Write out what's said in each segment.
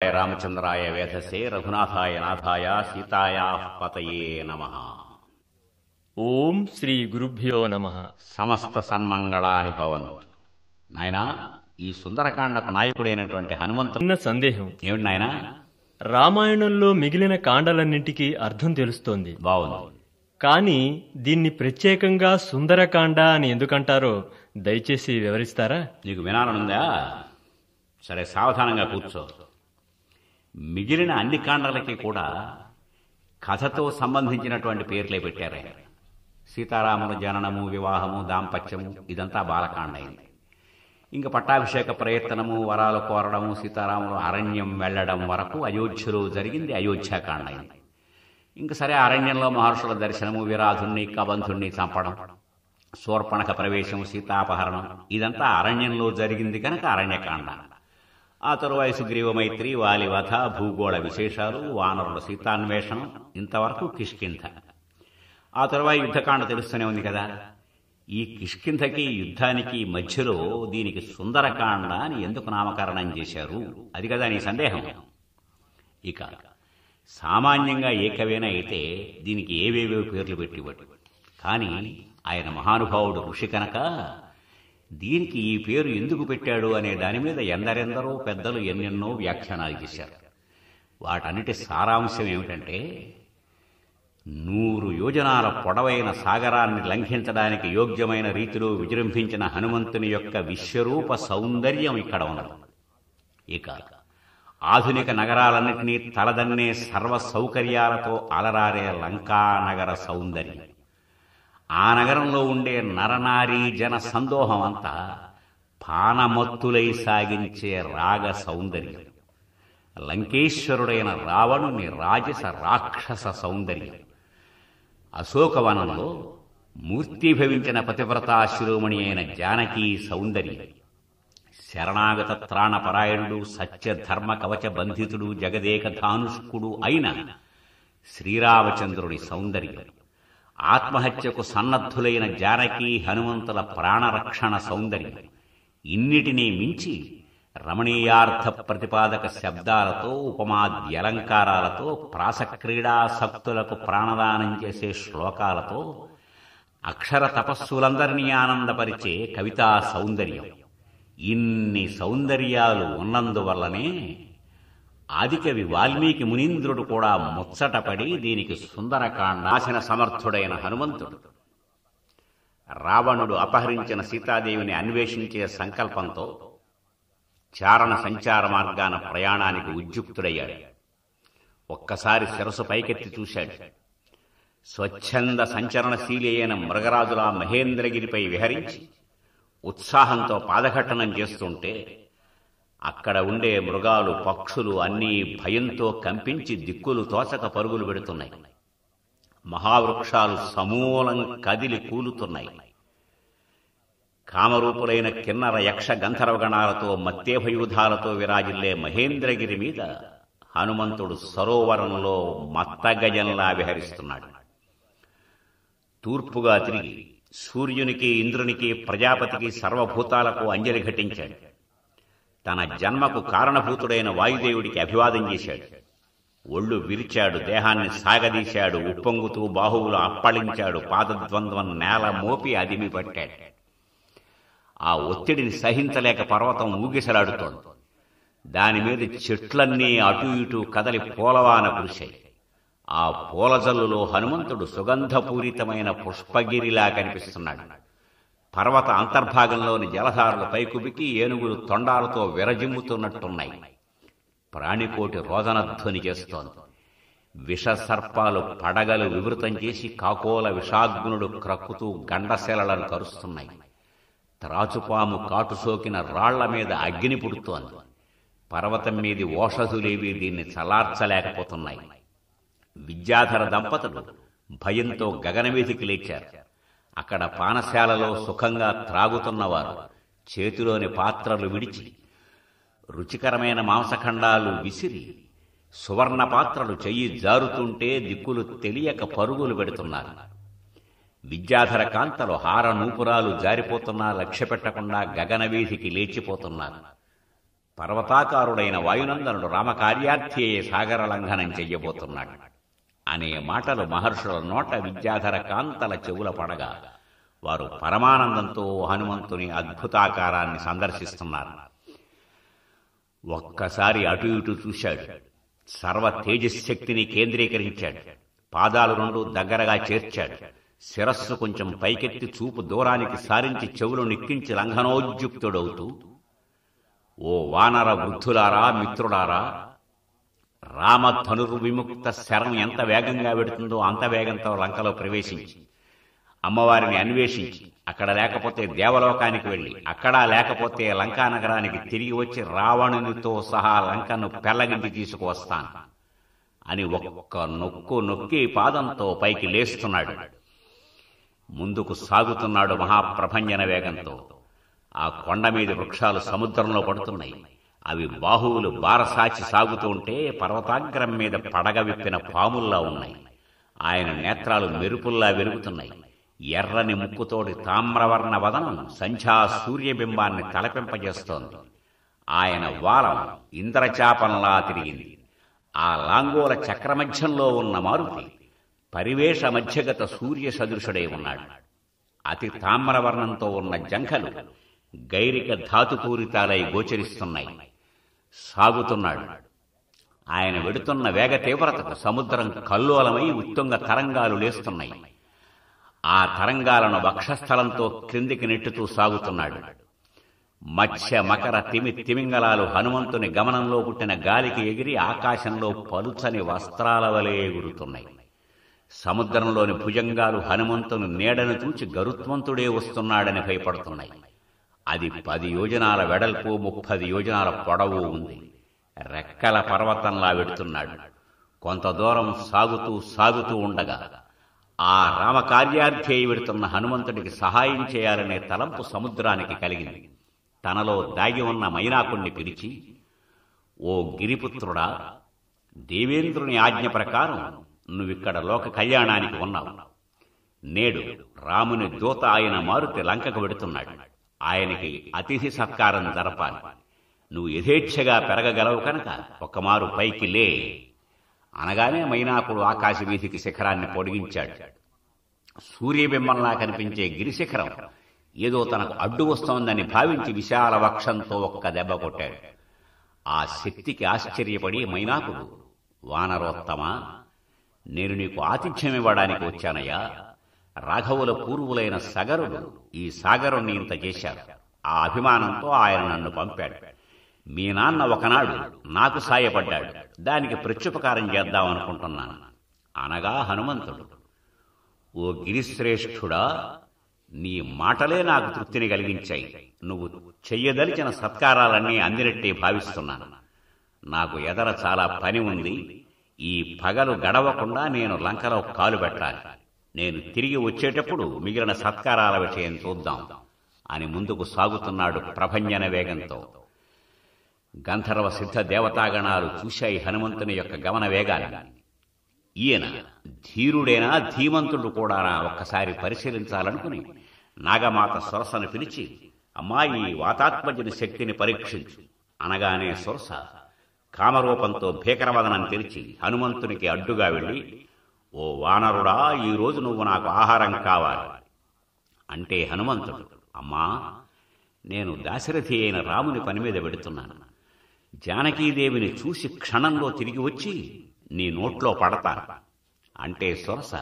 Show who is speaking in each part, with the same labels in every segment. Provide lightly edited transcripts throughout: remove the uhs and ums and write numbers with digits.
Speaker 1: రామచంద్రాయ వేధసే రఘునాథాయ నాథాయ సీతాయాః పతయే నమః.
Speaker 2: ఓం శ్రీ గురుభ్యో నమః.
Speaker 1: సమస్త సన్మంగళాని భవంతు. నాయనా, ఈ సుందరకాండకు నాయకుడైనటువంటి హనుమంతుడు
Speaker 2: చిన్న సందేహం.
Speaker 1: ఏమిటి నాయనా?
Speaker 2: రామాయణంలో మిగిలిన కాండలన్నింటికీ అర్థం తెలుస్తోంది.
Speaker 1: బాగుంది.
Speaker 2: కానీ దీన్ని ప్రత్యేకంగా సుందరకాండ అని ఎందుకంటారో దయచేసి వివరిస్తారా?
Speaker 1: నీకు వినాలనుందా? సరే, సావధానంగా కూర్చో. మిగిలిన అన్ని కాండలకి కూడా కథతో సంబంధించినటువంటి పేర్లే పెట్టారు. సీతారాముల జననము, వివాహము, దాంపత్యము ఇదంతా బాలకాండ అయింది. ఇంకా పట్టాభిషేక ప్రయత్నము, వరాలు కోరడము, సీతారాములు అరణ్యం వెళ్లడం వరకు అయోధ్యలో జరిగింది అయోధ్యాకాండ అయింది. ఇంక సరే, అరణ్యంలో మహర్షుల దర్శనము, విరాధుణ్ణి కబంధుణ్ణి చంపడం, శూర్పణఖ ప్రవేశం, సీతాపహరణం ఇదంతా అరణ్యంలో జరిగింది కనుక అరణ్యకాండ. ఆ తరువాయి సుగ్రీవ మైత్రి, వాలివధ, భూగోళ విశేషాలు, వానరుల సీతాన్వేషణం, ఇంతవరకు కిష్కింధ. ఆ తరువాయి యుద్ధకాండ తెలుస్తూనే ఉంది కదా. ఈ కిష్కింధకి యుద్ధానికి మధ్యలో దీనికి సుందరకాండ అని ఎందుకు నామకరణం చేశారు? అది కదా నీ సందేహం. ఇక సామాన్యంగా ఏ కవైనా అయితే దీనికి ఏవేవో పేర్లు పెట్టివ్వడు. కానీ ఆయన మహానుభావుడు ఋషి కనుక దీనికి ఈ పేరు ఎందుకు పెట్టాడు అనే దాని మీద ఎందరెందరో పెద్దలు ఎన్నెన్నో వ్యాఖ్యానాలు చేశారు. వాటన్నిటి సారాంశం ఏమిటంటే, 100 యోజనాల పొడవైన సాగరాన్ని లంఘించడానికి యోగ్యమైన రీతిలో విజృంభించిన హనుమంతుని యొక్క విశ్వరూప సౌందర్యం ఇక్కడ ఉన్నది. ఇక ఆధునిక నగరాలన్నింటినీ తలదన్నే సర్వ సౌకర్యాలతో అలరారే లంకానగర సౌందర్యం, ఆ నగరంలో ఉండే నరనారీ జన సందోహం అంతా పానమత్తులై సాగించే రాగ సౌందర్యం, లంకేశ్వరుడైన రావణుని రాజస రాక్షస సౌందర్యం, అశోకవనంలో మూర్తీభవించిన పతివ్రతా శిరోమణి అయిన జానకీ సౌందర్యం, శరణాగత త్రాణపరాయణుడు, సత్యధర్మ కవచ బంధితుడు, జగదేక ధానుష్కుడు అయిన శ్రీరామచంద్రుడి సౌందర్యం, ఆత్మహత్యకు సన్నద్ధులైన జానకీ హనుమంతుల ప్రాణరక్షణ సౌందర్యం, ఇన్నిటినీ మించి రమణీయార్థ ప్రతిపాదక శబ్దాలతో, ఉపమాద్యలంకారాలతో, ప్రాసక్రీడాసక్తులకు ప్రాణదానం చేసే శ్లోకాలతో అక్షర తపస్సులందరినీ ఆనందపరిచే కవితా సౌందర్యం, ఇన్ని సౌందర్యాలు ఉన్నందువల్లనే ఆదికవి వాల్మీకి మునీంద్రుడు కూడా ముచ్చటపడి దీనికి సుందరకాండ రాసిన సమర్థుడైన హనుమంతుడు రావణుడు అపహరించిన సీతాదేవిని అన్వేషించే సంకల్పంతో చారణ సంచార మార్గాన ప్రయాణానికి ఉద్యుక్తుడయ్యాడు. ఒక్కసారి శిరసు పైకెత్తి చూశాడు. స్వచ్ఛంద సంచరణశీలి అయిన మృగరాజుల మహేంద్రగిరిపై విహరించి ఉత్సాహంతో పాదఘట్టనం చేస్తుంటే అక్కడ ఉండే మృగాలు, పక్షులు అన్నీ భయంతో కంపించి దిక్కులు తోచక పరుగులు పెడుతున్నాయి. మహావృక్షాలు సమూలం కదిలి కూలుతున్నాయి. కామరూపులైన కిన్నర యక్ష గంధర్వగణాలతో మత్తేభయూధాలతో విరాజిల్లే మహేంద్రగిరి మీద హనుమంతుడు సరోవరంలో మత్తగజంలా విహరిస్తున్నాడు. తూర్పుగా తిరిగి సూర్యునికి, ఇంద్రునికి, ప్రజాపతికి, సర్వభూతాలకు అంజలి ఘటించాడు. తన జన్మకు కారణభూతుడైన వాయుదేవుడికి అభివాదం చేశాడు. ఒళ్ళు విరిచాడు, దేహాన్ని సాగదీశాడు, ఉప్పొంగుతూ బాహువులు అప్పళించాడు, పాదద్వంద్వం నేల మోపి అదిమి పట్టాడు. ఆ ఒత్తిడిని సహించలేక పర్వతం ఊగిసలాడుతోంది. దానిమీద చెట్లన్నీ అటూ ఇటూ కదలి పూలవాన కురిశాయి. ఆ పూలజల్లులో హనుమంతుడు సుగంధపూరితమైన పుష్పగిరిలా కనిపిస్తున్నాడు. పర్వత అంతర్భాగంలోని జలధారలు పైకుబికి ఏనుగులు తొండాలతో విరజిమ్ముతున్నట్టున్నాయి. ప్రాణికోటి రోదనధ్వని చేస్తోంది. విషసర్పాలు పడగలు వివృతం చేసి కాకోల విషాగ్నుడు క్రక్కుతూ గండశెలలను కరుస్తున్నాయి. త్రాచుపాము కాటు సోకిన రాళ్ల మీద అగ్ని పుడుతోంది. పర్వతం మీది ఓషధులేవి దీన్ని చలార్చలేకపోతున్నాయి. విద్యాధర దంపతులు భయంతో గగనవీధికి లేచారు. అక్కడ పానశాలలో సుఖంగా త్రాగుతున్నవారు చేతిలోని పాత్రలు విడిచి రుచికరమైన మాంసఖండాలు విసిరి సువర్ణ పాత్రలు చెయ్యి జారుతుంటే దిక్కులు తెలియక పరుగులు పెడుతున్నారు. విద్యాధర కాంతలు హార నూపురాలు జారిపోతున్నా లక్ష్యపెట్టకుండా గగనవీధికి లేచిపోతున్నారు. పర్వతాకారుడైన వాయునందనుడు రామకార్యార్థి అయ్యే సాగర లంఘనం చెయ్యబోతున్నాడు అనే మాటలు మహర్షుల నోట విద్యాధర కాంతల చెవుల పడగా వారు పరమానందంతో హనుమంతుని అద్భుతాకారాన్ని సందర్శిస్తున్నారు. ఒక్కసారి అటు ఇటు చూశాడు. సర్వ తేజశక్తిని కేంద్రీకరించాడు. పాదాలు రెండు దగ్గరగా చేర్చాడు. శిరస్సు కొంచెం పైకెత్తి చూపు దూరానికి సారించి చెవులు నిక్కించి లంఘనోద్యుక్తుడవుతూ, ఓ వానర వృద్ధులారా, మిత్రులారా, రామధనుర్విముక్త శరం ఎంత వేగంగా వెడుతుందో అంత వేగంతో లంకలో ప్రవేశించి అమ్మవారిని అన్వేషించి అక్కడ లేకపోతే దేవలోకానికి వెళ్లి అక్కడా లేకపోతే లంకానగరానికి తిరిగి వచ్చి రావణునితో సహా లంకను పెళ్లగించి తీసుకువస్తాను అని ఒక్క నొక్కు నొక్కి పాదంతో పైకి లేస్తున్నాడు. ముందుకు సాగుతున్నాడు మహాప్రభంజన వేగంతో. ఆ కొండ మీద వృక్షాలు సముద్రంలో పడుతున్నాయి. అవి బాహువులు బారసాచి సాగుతూ ఉంటే పర్వతాగ్రం మీద పడగ విప్పిన పాముల్లా ఉన్నాయి. ఆయన నేత్రాలు మెరుపుల్లా వెలుగుతున్నాయి. ఎర్రని ముక్కుతోటి తామ్రవర్ణ వదనం సంధ్యా సూర్యబింబాన్ని తలపింపజేస్తోంది. ఆయన వాలం ఇంద్రచాపంలా తిరిగింది. ఆ లాంగోల చక్రమధ్యంలో ఉన్న మారుతి పరివేష మధ్యగత సూర్య సదృశుడై ఉన్నాడు. అతి తామ్రవర్ణంతో ఉన్న జంఘలు గైరిక ధాతుపూరితాలై గోచరిస్తున్నాయి. సాగుతున్నాడు. ఆయన వెడుతున్న వేగ తీవ్రతకు సముద్రం కల్లోలమై ఉత్తుంగ తరంగాలు లేస్తున్నాయి. ఆ తరంగాలను వక్షస్థలంతో క్రిందికి నెట్టుతూ సాగుతున్నాడు. మత్స్య మకర తిమింగలాలు హనుమంతుని గమనంలో పుట్టిన గాలికి ఎగిరి ఆకాశంలో పలుచని వస్త్రాల వలె ఎగురుతున్నాయి. సముద్రంలోని భుజంగాలు హనుమంతుని నీడను చూచి గరుత్మంతుడే వస్తున్నాడని భయపడుతున్నాయి. అది 10 యోజనాల వెడల్పు, 30 యోజనాల పొడవు ఉంది. రెక్కల పర్వతంలా వెడుతున్నాడు. కొంత దూరం సాగుతూ ఉండగా ఆ రామకార్యార్థి అయి వెడుతున్న హనుమంతుడికి సహాయం చేయాలనే తలంపు సముద్రానికి కలిగింది. తనలో దాగి ఉన్న మైనాకుణ్ణి పిలిచి, ఓ గిరిపుత్రుడా, దేవేంద్రుని ఆజ్ఞ ప్రకారం నువ్విక్కడ లోక కళ్యాణానికి ఉన్నావు. నేడు రాముని దూత ఆయన మారుతి లంకకు వెడుతున్నాడు. ఆయనకి అతిథి సత్కారం జరపాలి. నువ్వు యథేచ్ఛగా పెరగగలవు కనుక ఒక్కమారు పైకి లే అనగానే మైనాకుడు ఆకాశ వీధికి శిఖరాన్ని పొడిగించాడు. సూర్యబింబంలా కనిపించే గిరిశిఖరం ఏదో తనకు అడ్డు వస్తోందని భావించి విశాల వక్షంతో ఒక్క దెబ్బ కొట్టాడు. ఆ శక్తికి ఆశ్చర్యపడి మైనాకుడు, వానరోత్తమా, నేను నీకు ఆతిథ్యమివ్వడానికి వచ్చానయ్యా. రాఘవుల పూర్వులైన సగరుడు ఈ సాగరుణ్ణి ఇంత చేశారు. ఆ అభిమానంతో ఆయన నన్ను పంపాడు. మీ నాన్న ఒకనాడు నాకు సాయపడ్డాడు. దానికి ప్రత్యుపకారం చేద్దామనుకుంటున్నాను అనగా హనుమంతుడు, ఓ గిరిశ్రేష్ఠుడా, నీ మాటలే నాకు తృప్తిని కలిగించాయి. నువ్వు చెయ్యదలిచిన సత్కారాలన్నీ అందినట్టే భావిస్తున్నాను. నాకు ఎదర చాలా పని ఉంది. ఈ పగలు గడవకుండా నేను లంకలో కాలు పెట్టాలి. నేను తిరిగి వచ్చేటప్పుడు మిగిలిన సత్కారాల విషయం చూద్దాం అని ముందుకు సాగుతున్నాడు ప్రభంజన వేగంతో. గంధర్వ సిద్ధ దేవతాగణాలు చూశాయి హనుమంతుని యొక్క గమన వేగాన్ని. ఈయన ధీరుడేనా, ధీమంతుడు కూడా ఒక్కసారి పరిశీలించాలనుకుని నాగమాత సురసను పిలిచి, అమ్మాయి వాతాత్మజుని శక్తిని పరీక్షించు అనగానే సురస కామరూపంతో భీకరవదనం తెరిచి హనుమంతునికి అడ్డుగా వెళ్ళి, ఓ వానరుడా, ఈరోజు నువ్వు నాకు ఆహారం కావాలి అంటే హనుమంతుడు, అమ్మా, నేను దాశరథి అయిన రాముని పని మీద వెడుతున్నాను. జానకీదేవిని చూసి క్షణంలో తిరిగి వచ్చి నీ నోట్లో పడతాను అంటే సురస,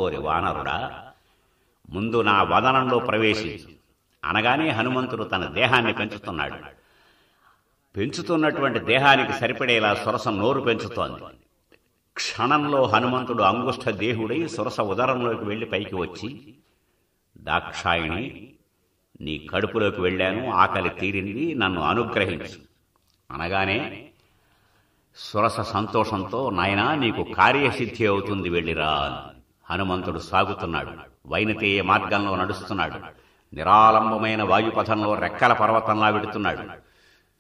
Speaker 1: ఓరి వానరుడా, ముందు నా వదనంలో ప్రవేశించు అనగానే హనుమంతుడు తన దేహాన్ని పెంచుతున్నాడు. పెంచుతున్నటువంటి దేహానికి సరిపడేలా సురస నోరు పెంచుతోంది. క్షణంలో హనుమంతుడు అంగుష్ఠ దేహుడై సురస ఉదరంలోకి వెళ్లి పైకి వచ్చి, దాక్షాయిణి, నీ కడుపులోకి వెళ్ళాను, ఆకలి తీరింది, నన్ను అనుగ్రహించు అనగానే సురస సంతోషంతో, నాయనా, నీకు కార్యసిద్ధి అవుతుంది, వెళ్ళిరా. హనుమంతుడు సాగుతున్నాడు. వైనతేయ మార్గంలో నడుస్తున్నాడు. నిరాలంబమైన వాయుపథంలో రెక్కల పర్వతంలా వెడుతున్నాడు.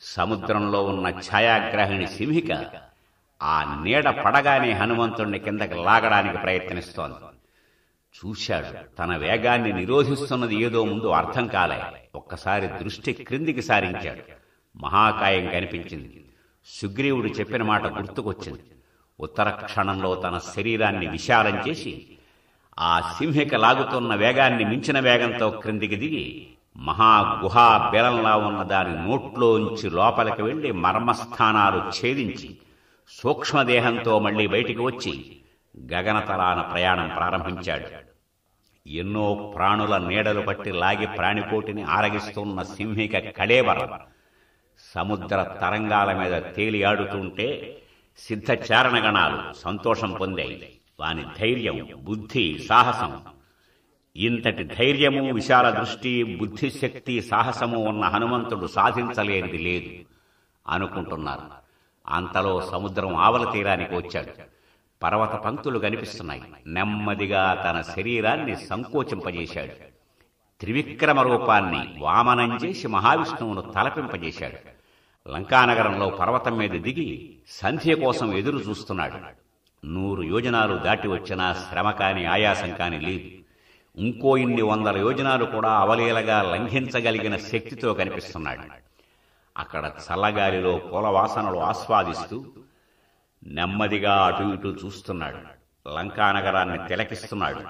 Speaker 1: సముద్రంలో ఉన్న ఛాయాగ్రాహిణి సింహిక ఆ నీడ పడగానే హనుమంతుణ్ణి కిందకి లాగడానికి ప్రయత్నిస్తోంది. చూశాడు. తన వేగాన్ని నిరోధిస్తున్నది ఏదో ముందు అర్థం కాలే. ఒక్కసారి దృష్టి క్రిందికి సారించాడు. మహాకాయం కనిపించింది. సుగ్రీవుడు చెప్పిన మాట గుర్తుకొచ్చింది. ఉత్తర క్షణంలో తన శరీరాన్ని విశాలం చేసి ఆ సింహిక లాగుతున్న వేగాన్ని మించిన వేగంతో క్రిందికి దిగి మహాగుహా బెలంలా ఉన్న దాని నోట్లోంచి లోపలికి వెళ్లి మర్మస్థానాలు ఛేదించి సూక్ష్మదేహంతో మళ్లీ బయటికి వచ్చి గగనతలాన ప్రయాణం ప్రారంభించాడు. ఎన్నో ప్రాణుల నీడలు పట్టి లాగి ప్రాణికోటిని ఆరగిస్తున్న సింహిక కళేవరం సముద్ర తరంగాల మీద తేలియాడుతుంటే సిద్ధచారణగణాలు సంతోషం పొందాయి. వాని ధైర్యం, బుద్ధి, సాహసం, ఇంతటి ధైర్యము, విశాల దృష్టి, బుద్ధిశక్తి, సాహసము ఉన్న హనుమంతుడు సాధించలేనిది లేదు అనుకుంటున్నారు. అంతలో సముద్రం ఆవల తీరానికి వచ్చాడు. పర్వత పంక్తులు కనిపిస్తున్నాయి. నెమ్మదిగా తన శరీరాన్ని సంకోచింపజేశాడు. త్రివిక్రమ రూపాన్ని వామనం చేసి మహావిష్ణువును తలపింపజేశాడు. లంకానగరంలో పర్వతం మీద దిగి సంధ్య కోసం ఎదురు చూస్తున్నాడు. 100 యోజనాలు దాటి వచ్చినా శ్రమ కాని ఆయాసం కాని లేదు. ఇంకో ఇన్ని 100 యోజనాలు కూడా అవలీలగా లంఘించగలిగిన శక్తితో కనిపిస్తున్నాడు. అక్కడ చల్లగాలిలో పూల వాసనలు ఆస్వాదిస్తూ నెమ్మదిగా అటు ఇటు చూస్తున్నాడు. లంకానగరాన్ని తిలకిస్తున్నాడు.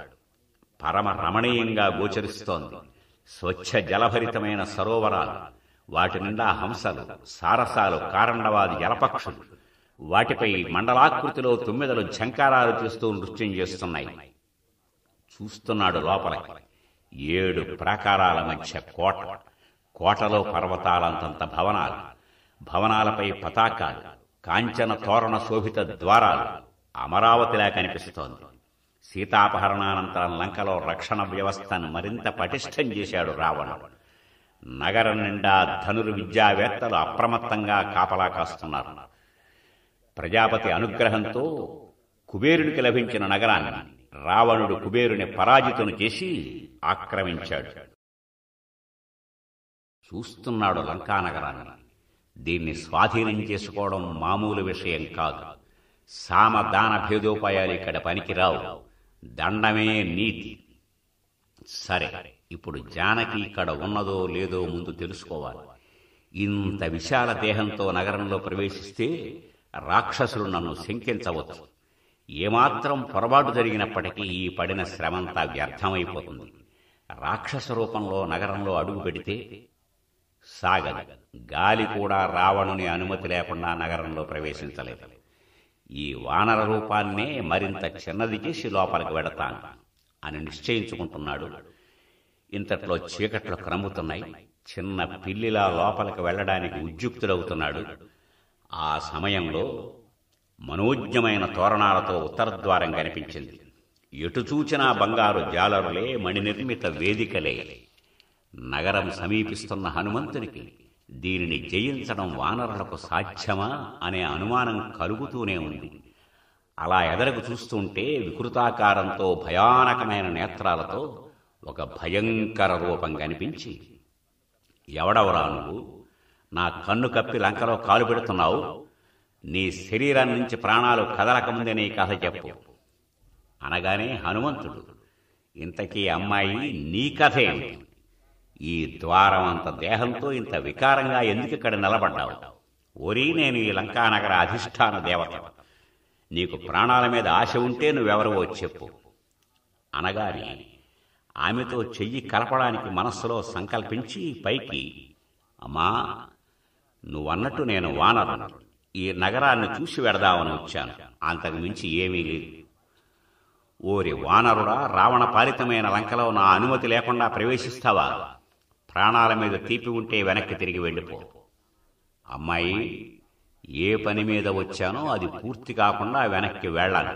Speaker 1: పరమ రమణీయంగా గోచరిస్తోంది. స్వచ్ఛ జలభరితమైన సరోవరాలు, వాటి నిండా హంసలు, సారసాలు, కారండవాది జలపక్షులు, వాటిపై మండలాకృతిలో తుమ్మెదలు ఝంకారాలు చేస్తూ నృత్యం చేస్తున్నాయి. చూస్తున్నాడు లోపలికి. 7 ప్రాకారాల మధ్య కోట. కోటలో పర్వతాలంతంత భవనాలు, భవనాలపై పతాకాలు, కాంచన తోరణ శోభిత ద్వారాలు. అమరావతిలా కనిపిస్తోంది. సీతాపహరణానంతరం లంకలో రక్షణ వ్యవస్థను మరింత పటిష్టం చేశాడు రావణుడు. నగరం నిండా ధనుర్విద్యావేత్తలు అప్రమత్తంగా కాపలా కాస్తున్నారు. ప్రజాపతి అనుగ్రహంతో కుబేరునికి లభించిన నగరాన్ని రావణుడు కుబేరుని పరాజితును చేసి ఆక్రమించాడు. చూస్తున్నాడు లంకానగరాన్ని. దీన్ని స్వాధీనం చేసుకోవడం మామూలు విషయం కాదు. సామదాన భేదోపాయాలు ఇక్కడ పనికిరావు. దండమే నీతి. సరే, ఇప్పుడు జానకి ఇక్కడ ఉన్నదో లేదో ముందు తెలుసుకోవాలి. ఇంత విశాల దేహంతో నగరంలో ప్రవేశిస్తే రాక్షసులు నన్ను శంకించవచ్చు. ఏమాత్రం పొరపాటు జరిగినప్పటికీ ఈ పడిన శ్రమంతా వ్యర్థమైపోతుంది. రాక్షస రూపంలో నగరంలో అడుగు పెడితే సాగదు. గాలి కూడా రావణుని అనుమతి లేకుండా నగరంలో ప్రవేశించలేదు. ఈ వానర రూపాన్నే మరింత చిన్నది చేసి లోపలికి వెడతాను అని నిశ్చయించుకుంటున్నాడు. ఇంతట్లో చీకట్లు క్రమ్ముతున్నాయి. చిన్న పిల్లిలా లోపలికి వెళ్లడానికి ఉద్యుక్తుడవుతున్నాడు. ఆ సమయంలో మనోజ్ఞమైన తోరణాలతో ఉత్తరద్వారం కనిపించింది. ఎటు చూచినా బంగారు జాలరులే, మణినిర్మిత వేదికలే. నగరం సమీపిస్తున్న హనుమంతునికి దీనిని జయించడం వానరులకు సాధ్యమా అనే అనుమానం కలుగుతూనే ఉంది. అలా ఎదరకు చూస్తుంటే వికృతాకారంతో భయానకమైన నేత్రాలతో ఒక భయంకర రూపం కనిపించి, ఎవడవరా నువ్వు? నా కన్ను కప్పి లంకలో కాలు పెడుతున్నావు? నీ శరీరం నుంచి ప్రాణాలు కదలకముందే నీ కథ చెప్పు అనగానే హనుమంతుడు, ఇంతకీ అమ్మాయి నీ కథ ఏమిటి? ఈ ద్వారం అంత దేహంతో ఇంత వికారంగా ఎందుకు ఇక్కడ నిలబడ్డావు? ఓరి, నేను ఈ లంకానగర అధిష్టాన దేవత. నీకు ప్రాణాల మీద ఆశ ఉంటే నువ్వెవరవో చెప్పు అనగానే ఆమెతో చెయ్యి కలపడానికి మనస్సులో సంకల్పించి పైకి, అమ్మా, నువ్వన్నట్టు నేను వానరును. ఈ నగరాన్ని చూసి వెడదామని వచ్చాను. అంతకు మించి ఏమీ లేదు. ఓరి వానరుడా, రావణ పాలితమైన లంకలో నా అనుమతి లేకుండా ప్రవేశిస్తావా? ప్రాణాల మీద తీపి ఉంటే వెనక్కి తిరిగి వెళ్ళిపో. అమ్మాయి, ఏ పని మీద వచ్చానో అది పూర్తి కాకుండా వెనక్కి వెళ్ళాను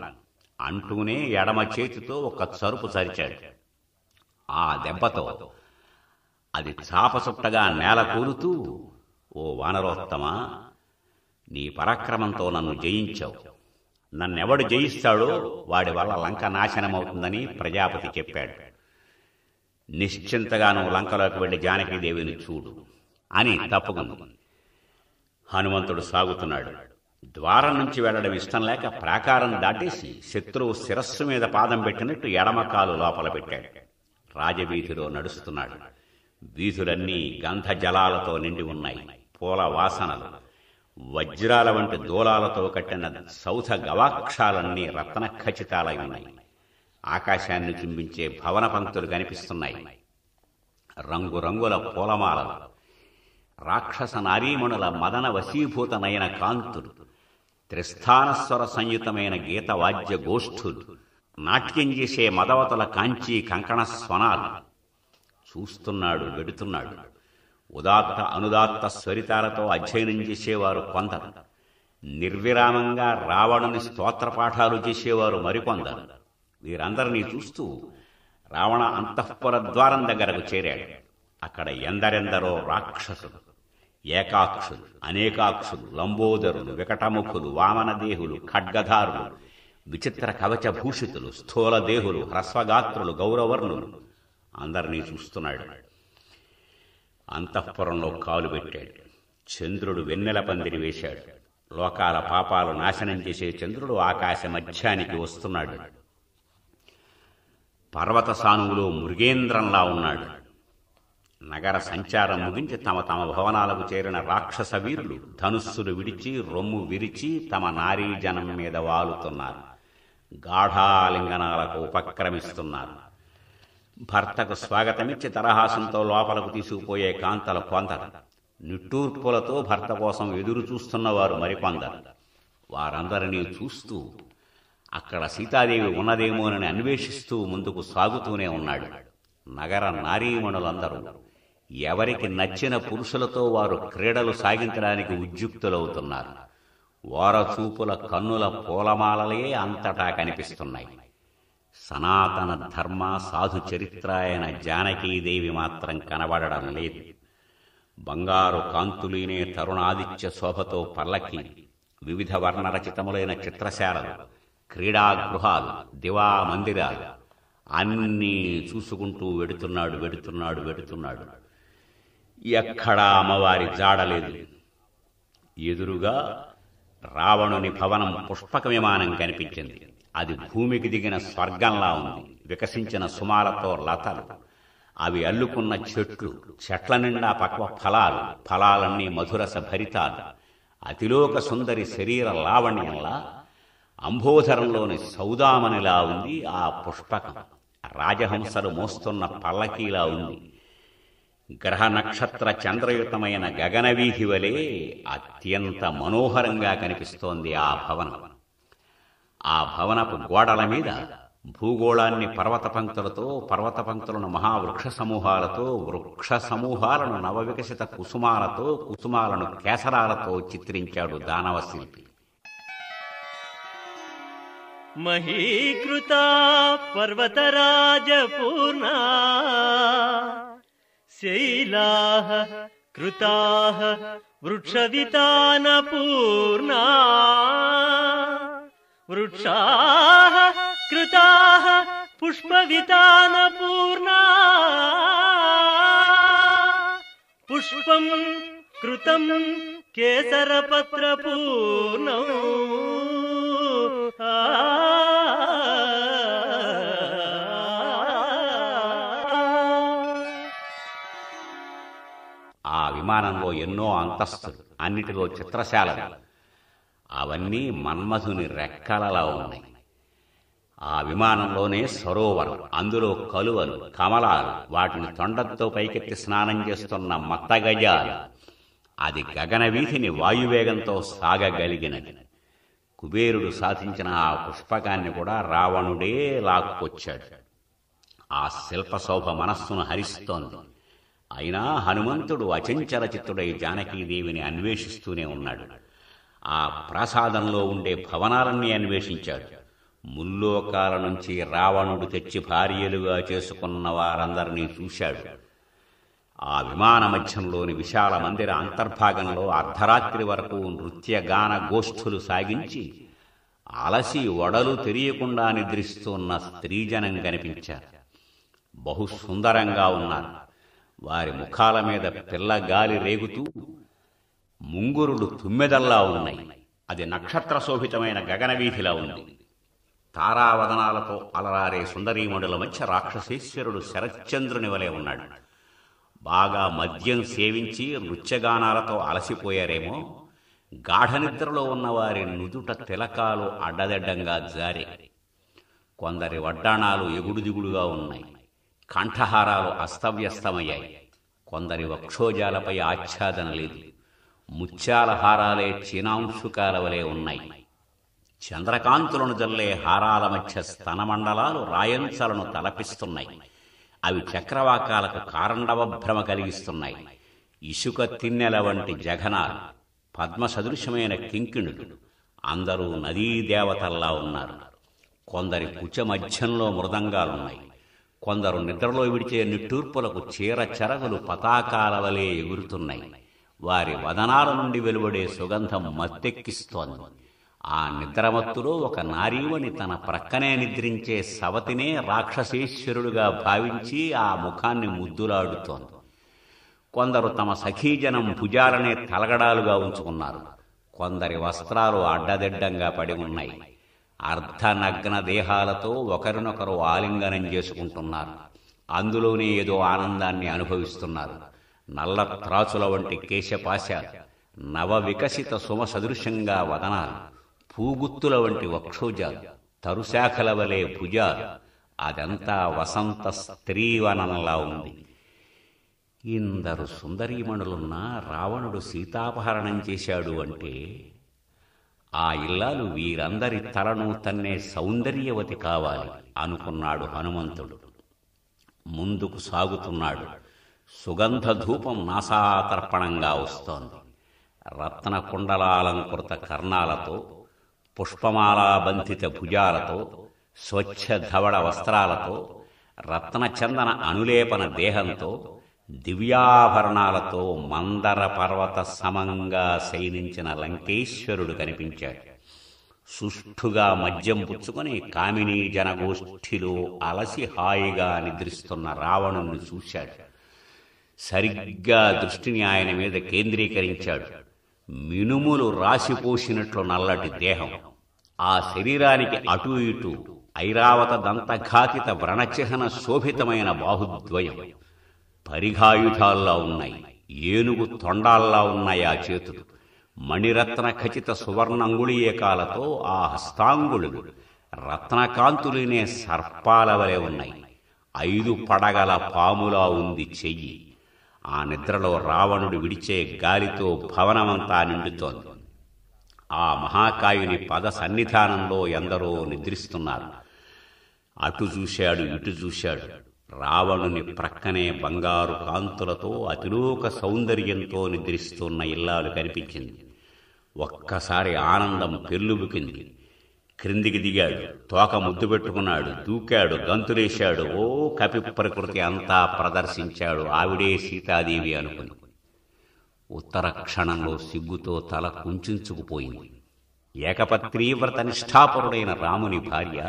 Speaker 1: అంటూనే ఎడమ చేతితో ఒక చరుపు చరిచాడు. ఆ దెబ్బతో అది చాపసుట్టగా నేల కూలుతూ, ఓ వానరోత్తమా, నీ పరాక్రమంతో నన్ను జయించావు. నన్నెవడు జయిస్తాడో వాడి వల్ల లంక నాశనమవుతుందని ప్రజాపతి చెప్పాడు. నిశ్చింతగా నువ్వు లంకలోకి వెళ్లి జానకీదేవిని చూడు అని తప్పుకుంది. హనుమంతుడు సాగుతున్నాడు. ద్వారం నుంచి వెళ్లడం ఇష్టం లేక ప్రాకారం దాటేసి శత్రువు శిరస్సు మీద పాదం పెట్టినట్టు ఎడమకాలు లోపల పెట్టాడు. రాజవీధిలో నడుస్తున్నాడు. వీధులన్నీ గంధ జలాలతో నిండి ఉన్నాయి. పూల వాసనలు, వజ్రాల వంటి దూలాలతో కట్టిన సౌధ గవాక్షాలన్నీ రత్న ఖచ్చితాలై ఉన్నాయి. ఆకాశాన్ని చుంబించే భవన పంక్తులు కనిపిస్తున్నాయి. రంగురంగుల పూలమాలలు, రాక్షస నారీమణుల మదన వశీభూతనైన కాంతులు, త్రిస్థానస్వర సంయుతమైన గీతవాద్య గోష్ఠులు, నాట్యం చేసే మదవతల కాంచీ కంకణ స్వనాలు. చూస్తున్నాడు, వెడుతున్నాడు. ఉదాత్త అనుదాత్త స్వరితాలతో అధ్యయనం చేసేవారు కొందరు, నిర్విరామంగా రావణుని స్తోత్రపాఠాలు చేసేవారు మరికొందరు. వీరందరినీ చూస్తూ రావణ అంతఃపుర ద్వారం దగ్గరకు చేరాడు. అక్కడ ఎందరెందరో రాక్షసులు, ఏకాక్షులు, అనేకాక్షులు, లంబోదరులు, వికటముఖులు, వామనదేహులు, ఖడ్గధారులు, విచిత్ర కవచభూషితులు, స్థూలదేహులు, హ్రస్వగాత్రులు, గౌరవర్ణులు అందరినీ చూస్తున్నాడు. అంతఃపురంలో కాలు పెట్టాడు. చంద్రుడు వెన్నెల పందిరి వేశాడు. లోకాల పాపాలు నాశనం చేసే చంద్రుడు ఆకాశ మధ్యానికి వస్తున్నాడు. పర్వత సానువులో మృగేంద్రంలా ఉన్నాడు. నగర సంచారం ముగించి తమ తమ భవనాలకు చేరిన రాక్షస వీరులు ధనుస్సులు విడిచి రొమ్ము విరిచి తమ నారీజనం మీద వాలుతున్నారు. గాఢాలింగనాలకు ఉపక్రమిస్తున్నారు. భర్తకు స్వాగతమిచ్చి తరహాసంతో లోపలకు తీసుకుపోయే కాంతలు కొందరు, నిట్టూర్పులతో భర్త కోసం ఎదురు చూస్తున్నవారు మరికొందరు. వారందరినీ చూస్తూ అక్కడ సీతాదేవి ఉన్నదేమోనని అన్వేషిస్తూ ముందుకు సాగుతూనే ఉన్నాడు. నగర నారీమణులందరూ ఎవరికి నచ్చిన పురుషులతో వారు క్రీడలు సాగించడానికి ఉద్యుక్తులవుతున్నారు. ఓరచూపుల కన్నుల పూలమాలలే అంతటా కనిపిస్తున్నాయి. సనాతన ధర్మ సాధు చరిత్ర అయిన జానకీదేవి మాత్రం కనబడడం లేదు. బంగారు కాంతులీనే తరుణాదిత్య శోభతో పల్లకి, వివిధ వర్ణరచితములైన చిత్రశాలలు, క్రీడాగృహాలు, దివా మందిరాలు అన్నీ చూసుకుంటూ వెడుతున్నాడు. ఎక్కడా అమ్మవారి జాడలేదు. ఎదురుగా రావణుని భవనం పుష్పక విమానం కనిపించింది. అది భూమికి దిగిన స్వర్గంలా ఉంది. వికసించిన సుమాలతో లతలు, అవి అల్లుకున్న చెట్లు, చెట్ల నిండా పక్వ ఫలాలు, ఫలాలన్నీ మధురస భరితాలు. అతిలోక సుందరి శరీర లావణ్యంలా, అంబోధరంలోని సౌదామనిలా ఉంది ఆ పుష్పకం. రాజహంసలు మోస్తున్న పల్లకీలా ఉంది. గ్రహ నక్షత్ర చంద్రయుతమైన గగనవీధి వలె అత్యంత మనోహరంగా కనిపిస్తోంది ఆ భవనం. ఆ భవనపు గోడల మీద భూగోళాన్ని పర్వత పంక్తులతో, పర్వత పంక్తులను మహావృక్ష సమూహాలతో, వృక్ష సమూహాలను నవవికసిత కుసుమాలతో, కుసుమాలను కేసరాలతో చిత్రించాడు దానవ శిల్పి.
Speaker 2: మహీకృత పర్వతరాజపూర్ణా శైలాః కృతాః వృక్షవితానపూర్ణా వృక్షాః కృతాః పుష్పవితానపూర్ణా పుష్పం కృతం కేసరపత్రపూర్ణం.
Speaker 1: ఆ విమానంలో ఎన్నో అంతస్తులు, అన్నిటిలో చిత్రశాలలు. అవన్నీ మన్మధుని రెక్కలలా ఉన్నాయి. ఆ విమానంలోనే సరోవరం, అందులో కలువలు, కమలాలు, వాటిని తొండంతో పైకెత్తి స్నానం చేస్తున్న మత్తగజాలు. అది గగనవీధిని వాయువేగంతో సాగగలిగినది. కుబేరుడు సాధించిన ఆ పుష్పకాన్ని కూడా రావణుడే లాక్కొచ్చాడు. ఆ శిల్పశోభ మనస్సును హరిస్తోంది. అయినా హనుమంతుడు అచంచల చిత్తుడై జానకీదేవిని అన్వేషిస్తూనే ఉన్నాడు. ఆ ప్రాసాదంలో ఉండే భవనాలన్నీ అన్వేషించాడు. ముల్లోకాల నుంచి రావణుడు తెచ్చి భార్యలుగా చేసుకున్న వారందరినీ చూశాడు. ఆ విమాన మధ్యంలోని విశాల మందిర అంతర్భాగంలో అర్ధరాత్రి వరకు నృత్యగాన గోష్ఠులు సాగించి అలసి వడలు తెలియకుండా నిద్రిస్తున్న స్త్రీజనం కనిపించారు. బహు సుందరంగా ఉన్నారు. వారి ముఖాల మీద పిల్లగాలి రేగుతూ ముంగురులు తుమ్మెదల్లా ఉన్నాయి. అది నక్షత్ర శోభితమైన గగనవీధిలా ఉంది. తారావదనాలతో అలరారే సుందరీమణుల మధ్య రాక్షసేశ్వరుడు శరశ్చంద్రుని వలె ఉన్నాడు. బాగా మద్యం సేవించి నృత్యగానాలతో అలసిపోయారేమో గాఢనిద్రలో ఉన్నవారి నుదుట తిలకాలు అడ్డదడ్డంగా జారే. కొందరి వడ్డాణాలు ఎగుడుదిగుడుగా ఉన్నాయి. కంఠహారాలు అస్తవ్యస్తమయ్యాయి. కొందరి వక్షోజాలపై ఆచ్ఛాదన లేదు. ముత్యాల హారాలే చీనాంశుకాల వలె ఉన్నాయి. చంద్రకాంతులను జల్లే హారాల మధ్య స్తనమండలాలు రాయంచలను తలపిస్తున్నాయి. అవి చక్రవాకాలకు కారండవ భ్రమ కలిగిస్తున్నాయి. ఇసుక తిన్నెల వంటి జఘనాలు, పద్మ సదృశమైన కింకిణులు, అందరూ నదీ దేవతల్లా ఉన్నారు. కొందరి కుచ మధ్యంలో మృదంగాలున్నాయి. కొందరు నిద్రలో విడిచే నిట్టూర్పులకు చీర చెరగులు పతాకాల వలె ఎగురుతున్నాయి. వారి వదనాల నుండి వెలువడే సుగంధం మత్తెక్కిస్తోంది. ఆ నిద్రమత్తులో ఒక నారీవని తన ప్రక్కనే నిద్రించే సవతినే రాక్షసేశ్వరుడుగా భావించి ఆ ముఖాన్ని ముద్దులాడుతోంది. కొందరు తమ సఖీజనం భుజాలనే తలగడాలుగా ఉంచుకున్నారు. కొందరి వస్త్రాలు అడ్డదిడ్డంగా పడి ఉన్నాయి. అర్ధనగ్న దేహాలతో ఒకరినొకరు ఆలింగనం చేసుకుంటున్నారు. అందులోనే ఏదో ఆనందాన్ని అనుభవిస్తున్నారు. నల్ల త్రాచుల వంటి కేశపాశాలు, నవ వికసిత సుమ సదృశంగా వదనాలు, పూగుత్తుల వంటి వక్షోజాలు, తరుశాఖల వలె భుజాలు, అదంతా వసంత స్త్రీవనంలా ఉంది. ఇందరు సుందరీమణులున్నా రావణుడు సీతాపహరణం చేశాడు అంటే ఆ ఇల్లాలు వీరందరి తలను తన్నే సౌందర్యవతి కావాలి అనుకున్నాడు హనుమంతుడు. ముందుకు సాగుతున్నాడు. సుగంధ ధూపం నాసాతర్పణంగా వస్తోంది. రత్న కుండలాలంకృత కర్ణాలతో, పుష్పమాలాబంధిత భుజాలతో, స్వచ్ఛ ధవళ వస్త్రాలతో, రత్నచందన అనులేపన దేహంతో, దివ్యాభరణాలతో మందర పర్వత సమంగా శయనించిన లంకేశ్వరుడు కనిపించాడు. సుష్ఠుగా మద్యం పుచ్చుకొని కామినీ జనగోష్ఠిలో అలసి హాయిగా నిద్రిస్తున్న రావణుణ్ణి చూశాడు. సరిగ్గా దృష్టిని ఆయన మీద కేంద్రీకరించాడు. మినుములు రాసిపోసినట్లు నల్లటి దేహం, ఆ శరీరానికి అటూ ఇటూ ఐరావత దంతఘాతిత వ్రణచిహ్న శోభితమైన బాహుద్వయం, పరిఘాయుధాల్లా ఉన్నాయి. ఏనుగు తొండాల్లా ఉన్నాయి ఆ చేతులు. మణిరత్న ఖచిత సువర్ణంగుళీయకాలతో ఆ హస్తాంగుళులు రత్నకాంతులినే సర్పాల వలె ఉన్నాయి. 5 పడగల పాములా ఉంది చెయ్యి. ఆ నిద్రలో రావణుడు విడిచే గాలితో భవనమంతా నిండుతోంది. ఆ మహాకాయుని పద సన్నిధానంలో ఎందరో నిద్రిస్తున్నారు. అటు చూశాడు, ఇటు చూశాడు. రావణుని ప్రక్కనే బంగారు కాంతులతో అతిలోక సౌందర్యంతో నిద్రిస్తున్న ఇల్లాలు కనిపించింది. ఒక్కసారి ఆనందం పెల్లుబుకింది. క్రిందికి దిగాడు, తోక ముద్దు పెట్టుకున్నాడు, దూకాడు, గంతులేశాడు. ఓ కపి ప్రకృతి అంతా ప్రదర్శించాడు. ఆవిడే సీతాదేవి అనుకుని. ఉత్తర క్షణంలో సిగ్గుతో తల కుంచుకుపోయింది. ఏకపత్రీవ్రత నిష్ఠాపరుడైన రాముని భార్య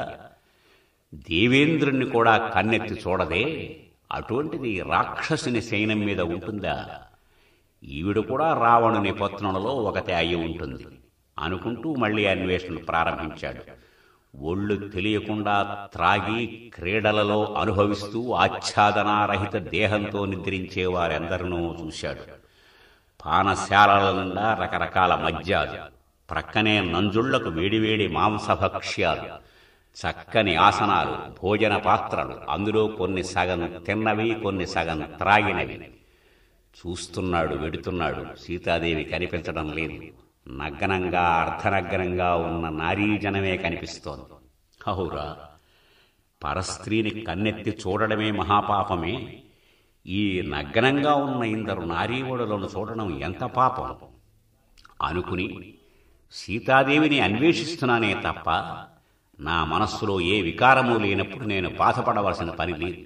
Speaker 1: దేవేంద్రుణ్ణి కూడా కన్నెత్తి చూడదే, అటువంటిది రాక్షసుని సైన్యం మీద ఉంటుందా? ఈవిడ కూడా రావణుని పత్నులలో ఒకతే అయి ఉంటుంది అనుకుంటూ మళ్లీ అన్వేషణ ప్రారంభించాడు. ఒళ్ళు తెలియకుండా త్రాగి క్రీడలలో అనుభవిస్తూ ఆచ్ఛాదనారహిత దేహంతో నిద్రించే వారెందరినో చూశాడు. పానశాలల నిండా రకరకాల మద్యాలు, ప్రక్కనే నంజుళ్లకు వేడివేడి మాంసభక్ష్యాలు, చక్కని ఆసనాలు, భోజన పాత్రలు, అందులో కొన్ని సగం తిన్నవి, కొన్ని సగం త్రాగినవి. చూస్తున్నాడు, వెడుతున్నాడు. సీతాదేవి కనిపించడం లేదు. నగ్నంగా అర్ధనగ్నంగా ఉన్న నారీజనమే కనిపిస్తోంది. హౌరా, పరస్త్రీని కన్నెత్తి చూడడమే మహాపాపమే. ఈ నగ్నంగా ఉన్న ఇందరు నారీవుడులను చూడడం ఎంత పాపం అనుకుని సీతాదేవిని అన్వేషిస్తున్నానే తప్ప నా మనస్సులో ఏ వికారమూ లేనప్పుడు నేను బాధపడవలసిన పని లేదు.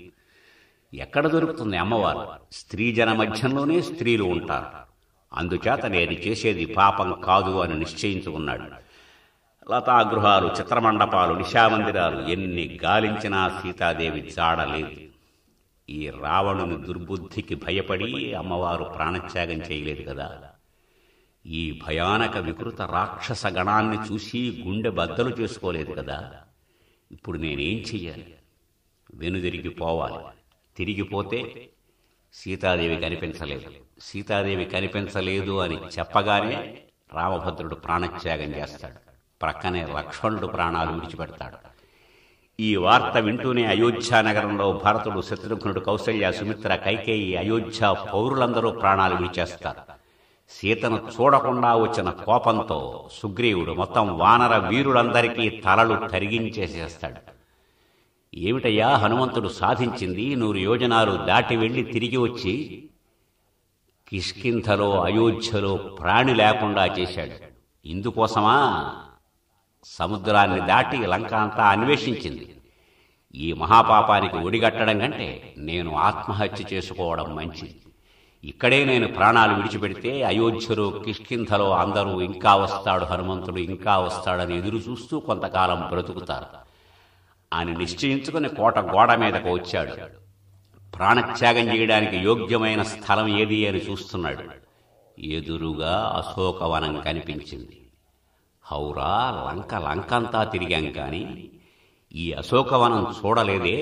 Speaker 1: ఎక్కడ దొరుకుతుంది అమ్మవారు? స్త్రీజన మధ్యంలోనే స్త్రీలు ఉంటారు. అందుచేత నేను చేసేది పాపం కాదు అని నిశ్చయించుకున్నాడు. లతాగృహాలు, చిత్రమండపాలు, నిశామందిరాలు ఎన్ని గాలించినా సీతాదేవి జాడలేదు. ఈ రావణుని దుర్బుద్ధికి భయపడి అమ్మవారు ప్రాణత్యాగం చేయలేదు కదా. ఈ భయానక వికృత రాక్షస గణాన్ని చూసి గుండె బద్దలు చేసుకోలేదు కదా. ఇప్పుడు నేనేం చెయ్యాలి? వెనుదిరిగిపోవాలి. తిరిగిపోతే సీతాదేవి కనిపించలేదు. సీతాదేవి కనిపించలేదు అని చెప్పగానే రామభద్రుడు ప్రాణత్యాగం చేస్తాడు. ప్రక్కనే లక్ష్మణుడు ప్రాణాలు విడిచిపెడతాడు. ఈ వార్త వింటూనే అయోధ్య నగరంలో భరతుడు, శత్రుఘ్నుడు, కౌసల్య, సుమిత్ర, కైకేయి, అయోధ్య పౌరులందరూ ప్రాణాలు విడిచేస్తారు. సీతను చూడకుండా వచ్చిన కోపంతో సుగ్రీవుడు మొత్తం వానర వీరులందరికీ తలలు కరిగించేసేస్తాడు. ఏమిటయ్యా హనుమంతుడు సాధించింది? 100 యోజనాలు దాటి వెళ్లి తిరిగి వచ్చి కిష్కింధలో, అయోధ్యలో ప్రాణి లేకుండా చేశాడు. ఇందుకోసమా సముద్రాన్ని దాటి లంక అంతా అన్వేషించింది? ఈ మహాపాపానికి ఒడిగట్టడం కంటే నేను ఆత్మహత్య చేసుకోవడం మంచిది. ఇక్కడే నేను ప్రాణాలు విడిచిపెడితే అయోధ్యలో, కిష్కింధలో అందరూ ఇంకా వస్తాడు హనుమంతుడు, ఇంకా వస్తాడని ఎదురు చూస్తూ కొంతకాలం బ్రతుకుతారు అని నిశ్చయించుకుని కోట గోడ మీదకు వచ్చాడు. ప్రాణత్యాగం చేయడానికి యోగ్యమైన స్థలం ఏది అని చూస్తున్నాడు. ఎదురుగా అశోకవనం కనిపించింది. హౌరా, లంకంతా తిరిగాం కానీ ఈ అశోకవనం చూడలేదే,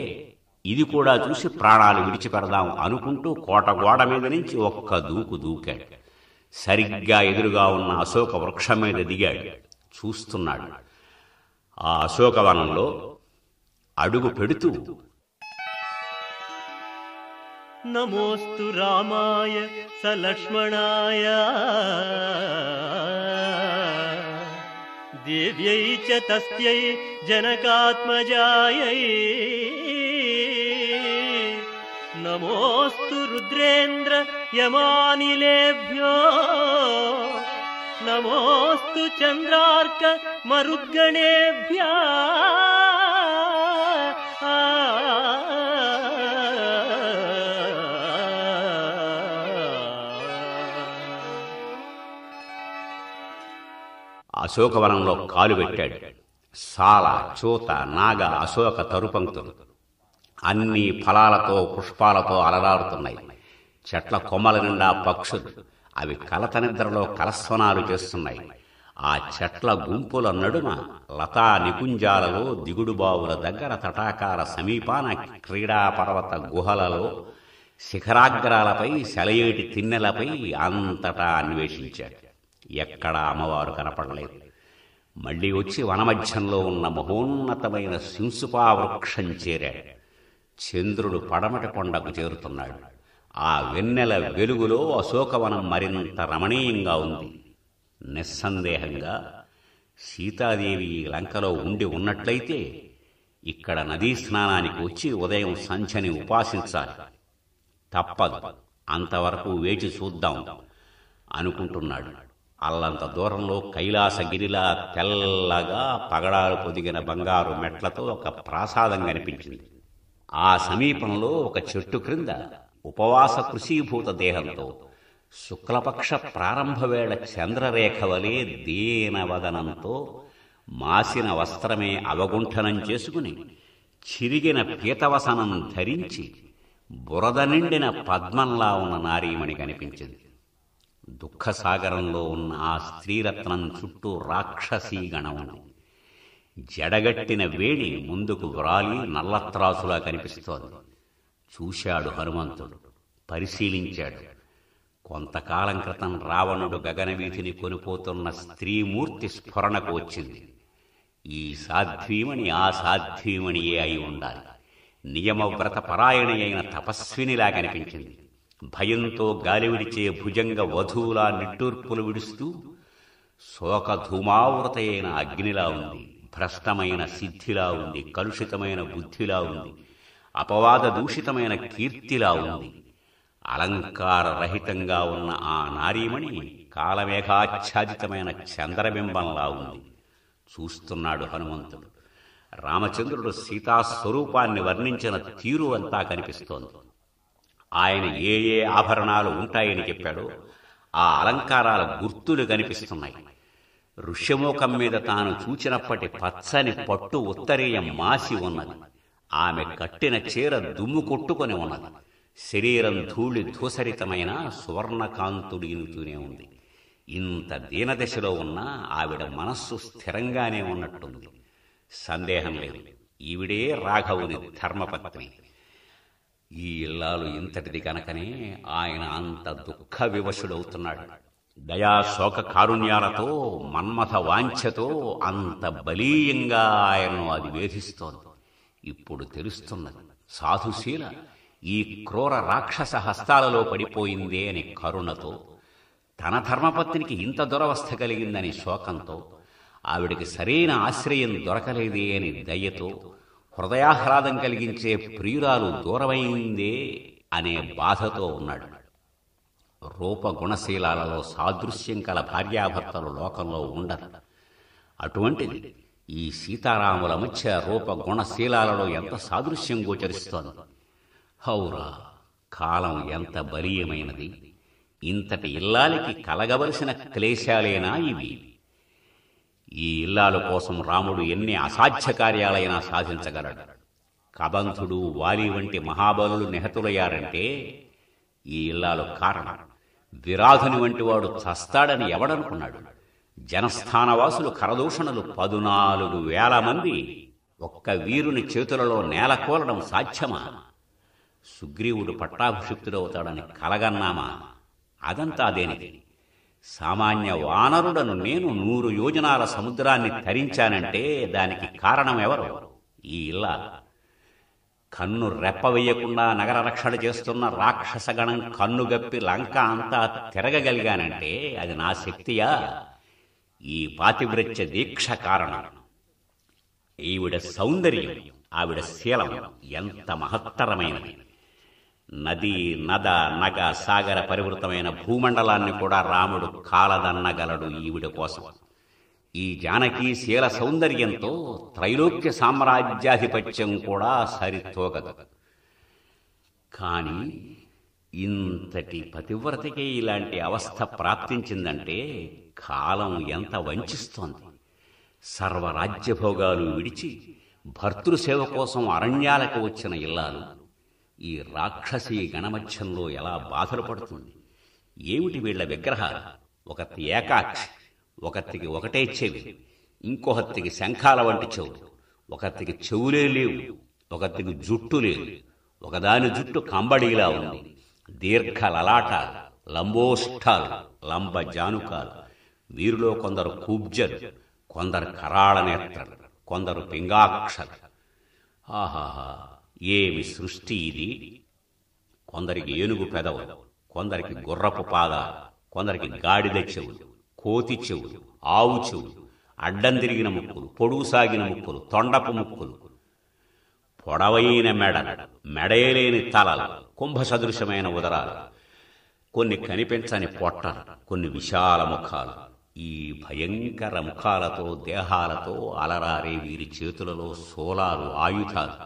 Speaker 1: ఇది కూడా చూసి ప్రాణాలు విడిచిపెడదాం అనుకుంటూ కోట గోడ మీద నుంచి ఒక్క దూకు దూకాడు. సరిగ్గా ఎదురుగా ఉన్న అశోక వృక్షం మీద దిగాడు. చూస్తున్నాడు. ఆ అశోకవనంలో అడుగు పెడుతూ
Speaker 2: నమోస్తు రామాయ సలక్ష్మణాయ దేవ్యై చ తస్యై జనకాత్మజాయై నమోస్తు రుద్రేంద్ర యమానిలేభ్యో నమోస్తు చంద్రార్క మరుద్గణేభ్యః
Speaker 1: అశోకవనంలో కాలు పెట్టాడు. సాల, చూత, నాగ, అశోక తరుపంక్తులు అన్ని ఫలాలతో, పుష్పాలతో అలరారుతున్నాయి. చెట్ల కొమ్మల నిండా పక్షులు, అవి కలత నిద్రలో కలస్వనాలు చేస్తున్నాయి. ఆ చెట్ల గుంపుల నడుమ లతా నికుంజాలలో, దిగుడుబావుల దగ్గర, తటాకాల సమీపాన, క్రీడా పర్వత గుహలలో, శిఖరాగ్రాలపై, సెలయేటి తిన్నెలపై అంతటా అన్వేషించాడు. ఎక్కడా అమ్మవారు కనపడలేదు. మళ్లీ వచ్చి వనమధ్యంలో ఉన్న మహోన్నతమైన శింసుపా వృక్షం చేరాడు. చంద్రుడు పడమటి కొండకు చేరుతున్నాడు. ఆ వెన్నెల వెలుగులో అశోకవనం మరింత రమణీయంగా ఉంది. నిస్సందేహంగా సీతాదేవి లంకలో ఉండి ఉన్నట్లయితే ఇక్కడ నదీ స్నానానికి వచ్చి ఉదయం సంధ్యని ఉపాసించాలి. తప్పదు, అంతవరకు వేచి చూద్దాం అనుకుంటున్నాడు. అల్లంత దూరంలో కైలాసగిరిలా తెల్లగా పగడాలు పొదిగిన బంగారు మెట్లతో ఒక ప్రాసాదం కనిపించింది. ఆ సమీపంలో ఒక చెట్టు క్రింద ఉపవాస కృషీభూత దేహంతో శుక్లపక్ష ప్రారంభవేళ చంద్రరేఖ వలె దీనవదనంతో మాసిన వస్త్రమే అవగుంఠనం చేసుకుని చిరిగిన పీతవసనం ధరించి బురద నిండిన పద్మంలా ఉన్న నారీమణి కనిపించింది. దుఃఖసాగరంలో ఉన్న ఆ స్త్రీరత్నం చుట్టూ రాక్షసీగణం ఉంది. జడగట్టిన వేడి ముందుకు వ్రాలి నల్లత్రాసులా కనిపిస్తోంది. చూశాడు హనుమంతుడు, పరిశీలించాడు. కొంతకాలం క్రితం రావణుడు గగనవీధిని కొనిపోతున్న స్త్రీమూర్తి స్ఫురణకు వచ్చింది. ఈ సాధ్వీమణి ఆ సాధ్వీమణియే అయి ఉండాలి. నియమవ్రత పరాయణి అయిన తపస్వినిలా కనిపించింది. భయంతో గాలి విడిచే భుజంగ వధువులా నిట్టూర్పులు విడుస్తూ శోకధూమావృత అయిన అగ్నిలా ఉంది. భ్రష్టమైన సిద్ధిలా ఉంది. కలుషితమైన బుద్ధిలా ఉంది. అపవాద దూషితమైన కీర్తిలా ఉంది. అలంకార రహితంగా ఉన్న ఆ నారీమణి కాలమేఘాచ్ఛాదితమైన చంద్రబింబంలా ఉంది. చూస్తున్నాడు హనుమంతుడు. రామచంద్రుడు సీతాస్వరూపాన్ని వర్ణించిన తీరు అంతా కనిపిస్తోంది. ఆయన ఏ ఏ ఆభరణాలు ఉంటాయని చెప్పాడో ఆ అలంకారాల గుర్తులు కనిపిస్తున్నాయి. ఋష్యమూకం మీద తాను చూచినప్పటి పచ్చని పట్టు ఉత్తరీయం మాసి ఉన్నది. ఆమె కట్టిన చీర దుమ్ము కొట్టుకొని ఉన్నది. శరీరం ధూళి ధూసరితమైన సువర్ణకాంతుడినుతూనే ఉంది. ఇంత దీనదశలో ఉన్నా ఆవిడ మనస్సు స్థిరంగానే ఉన్నట్టుంది. సందేహం లేదు, ఈవిడే రాఘవుని ధర్మపత్ని. ఈ ఇల్లాలు ఇంతటిది కనుకనే ఆయన అంత దుఃఖ వివశుడవుతున్నాడు. దయా శోక కారుణ్యాలతో, మన్మథ వాంఛతో అంత బలీయంగా ఆయన్ను అది వేధిస్తోంది. ఇప్పుడు తెలుస్తున్నది, సాధుశీల ఈ క్రూర రాక్షస హస్తాలలో పడిపోయిందే అని కరుణతో, తన ధర్మపత్నికి ఇంత దురవస్థ కలిగిందని శోకంతో, ఆవిడికి సరైన ఆశ్రయం దొరకలేదే అని దయ్యతో, హృదయాహ్లాదం కలిగించే ప్రియురాలు దూరమైందే అనే బాధతో ఉన్నాడు. రూపగుణశీలాలలో సాదృశ్యం కల భార్యాభర్తలు లోకంలో ఉండరు. అటువంటిది ఈ సీతారాముల మధ్య రూపగుణశీలాలలో ఎంత సాదృశ్యం గోచరిస్తోంది. హౌరా, కాలం ఎంత బలీయమైనది! ఇంతటి ఇల్లాలికి కలగవలసిన క్లేశాలేనా ఇవి? ఈ ఇల్లాల కోసం రాముడు ఎన్ని అసాధ్య కార్యాలైనా సాధించగలడు. కబంధుడు, వాలి వంటి మహాబలులు నిహతులయ్యారంటే ఈ ఇల్లాలు కారణం. విరాధుని వంటి వాడు చస్తాడని ఎవడనుకున్నాడు? జనస్థానవాసులు కరదూషణలు 14,000 మంది ఒక్క వీరుని చేతులలో నేలకూలడం సాధ్యమా? సుగ్రీవుడు పట్టాభిషిక్తుడవుతాడని కలగన్నామా? అదంతా దేనిది? సామాన్య వానరుడను నేను 100 యోజనాల సముద్రాన్ని తరించానంటే దానికి కారణం ఎవరు? ఈ ఇల్లాలు. కన్ను రెప్పవేయకుండా నగర రక్షణ చేస్తున్న రాక్షసగణం కన్నుగప్పి లంక అంతా తిరగగలిగానంటే అది నా శక్తియా? ఈ పాతివ్రత్య దీక్ష కారణం. ఈవిడ సౌందర్యం, ఆవిడ శీలం ఎంత మహత్తరమైనది! నది, నద, నగ, సాగర పరివృతమైన భూమండలాన్ని కూడా రాముడు కాలదన్నగలడు ఈవిడ కోసం. ఈ జానకి శీల సౌందర్యంతో త్రైలోక్య సామ్రాజ్యాధిపత్యం కూడా సరితూగదు. కాని ఇంతటి పతివ్రతకే ఇలాంటి అవస్థ ప్రాప్తించిందంటే కాలం ఎంత వంచిస్తోంది. సర్వరాజ్యభోగాలు విడిచి భర్తృసేవ కోసం అరణ్యాలకు వచ్చిన ఇల్లాలు ఈ రాక్షసీ గణమధ్యంలో ఎలా బాధలు పడుతుంది? ఏమిటి వీళ్ల విగ్రహాలు? ఒకత్తి ఏకాక్షి, ఒకత్తికి ఒకటే చెవి, ఇంకొకత్తికి శంఖాల వంటి చెవులు, ఒకత్తికి చెవులే లేవు, ఒకత్తికి జుట్టు లేదు, ఒకదాని జుట్టు కంబడిలా ఉంది. దీర్ఘ లలాటాలు, లంబోష్ఠాలు, లంబ జానుకాలు. వీరిలో కొందరు కుబ్జలు, కొందరు కరాళ నేత్రలు, కొందరు పింగాక్షలు. ఆహాహా, ఏమి సృష్టి ఇది! కొందరికి ఏనుగు పెదవులు, కొందరికి గుర్రపు పాదాలు, కొందరికి గాడిద చెవులు, కోతి చెవులు, ఆవు చెవులు, అడ్డం తిరిగిన ముక్కులు, పొడుగు సాగిన ముక్కులు, తొండపు ముక్కులు, పొడవైన మెడలు, మెడయలేని తలలు, కుంభ సదృశమైన ఉదరాలు, కొన్ని కనిపించని పొట్టలు, కొన్ని విశాల ముఖాలు. ఈ భయంకర ముఖాలతో, దేహాలతో అలరారే వీరి చేతులలో శూలాలు, ఆయుధాలు.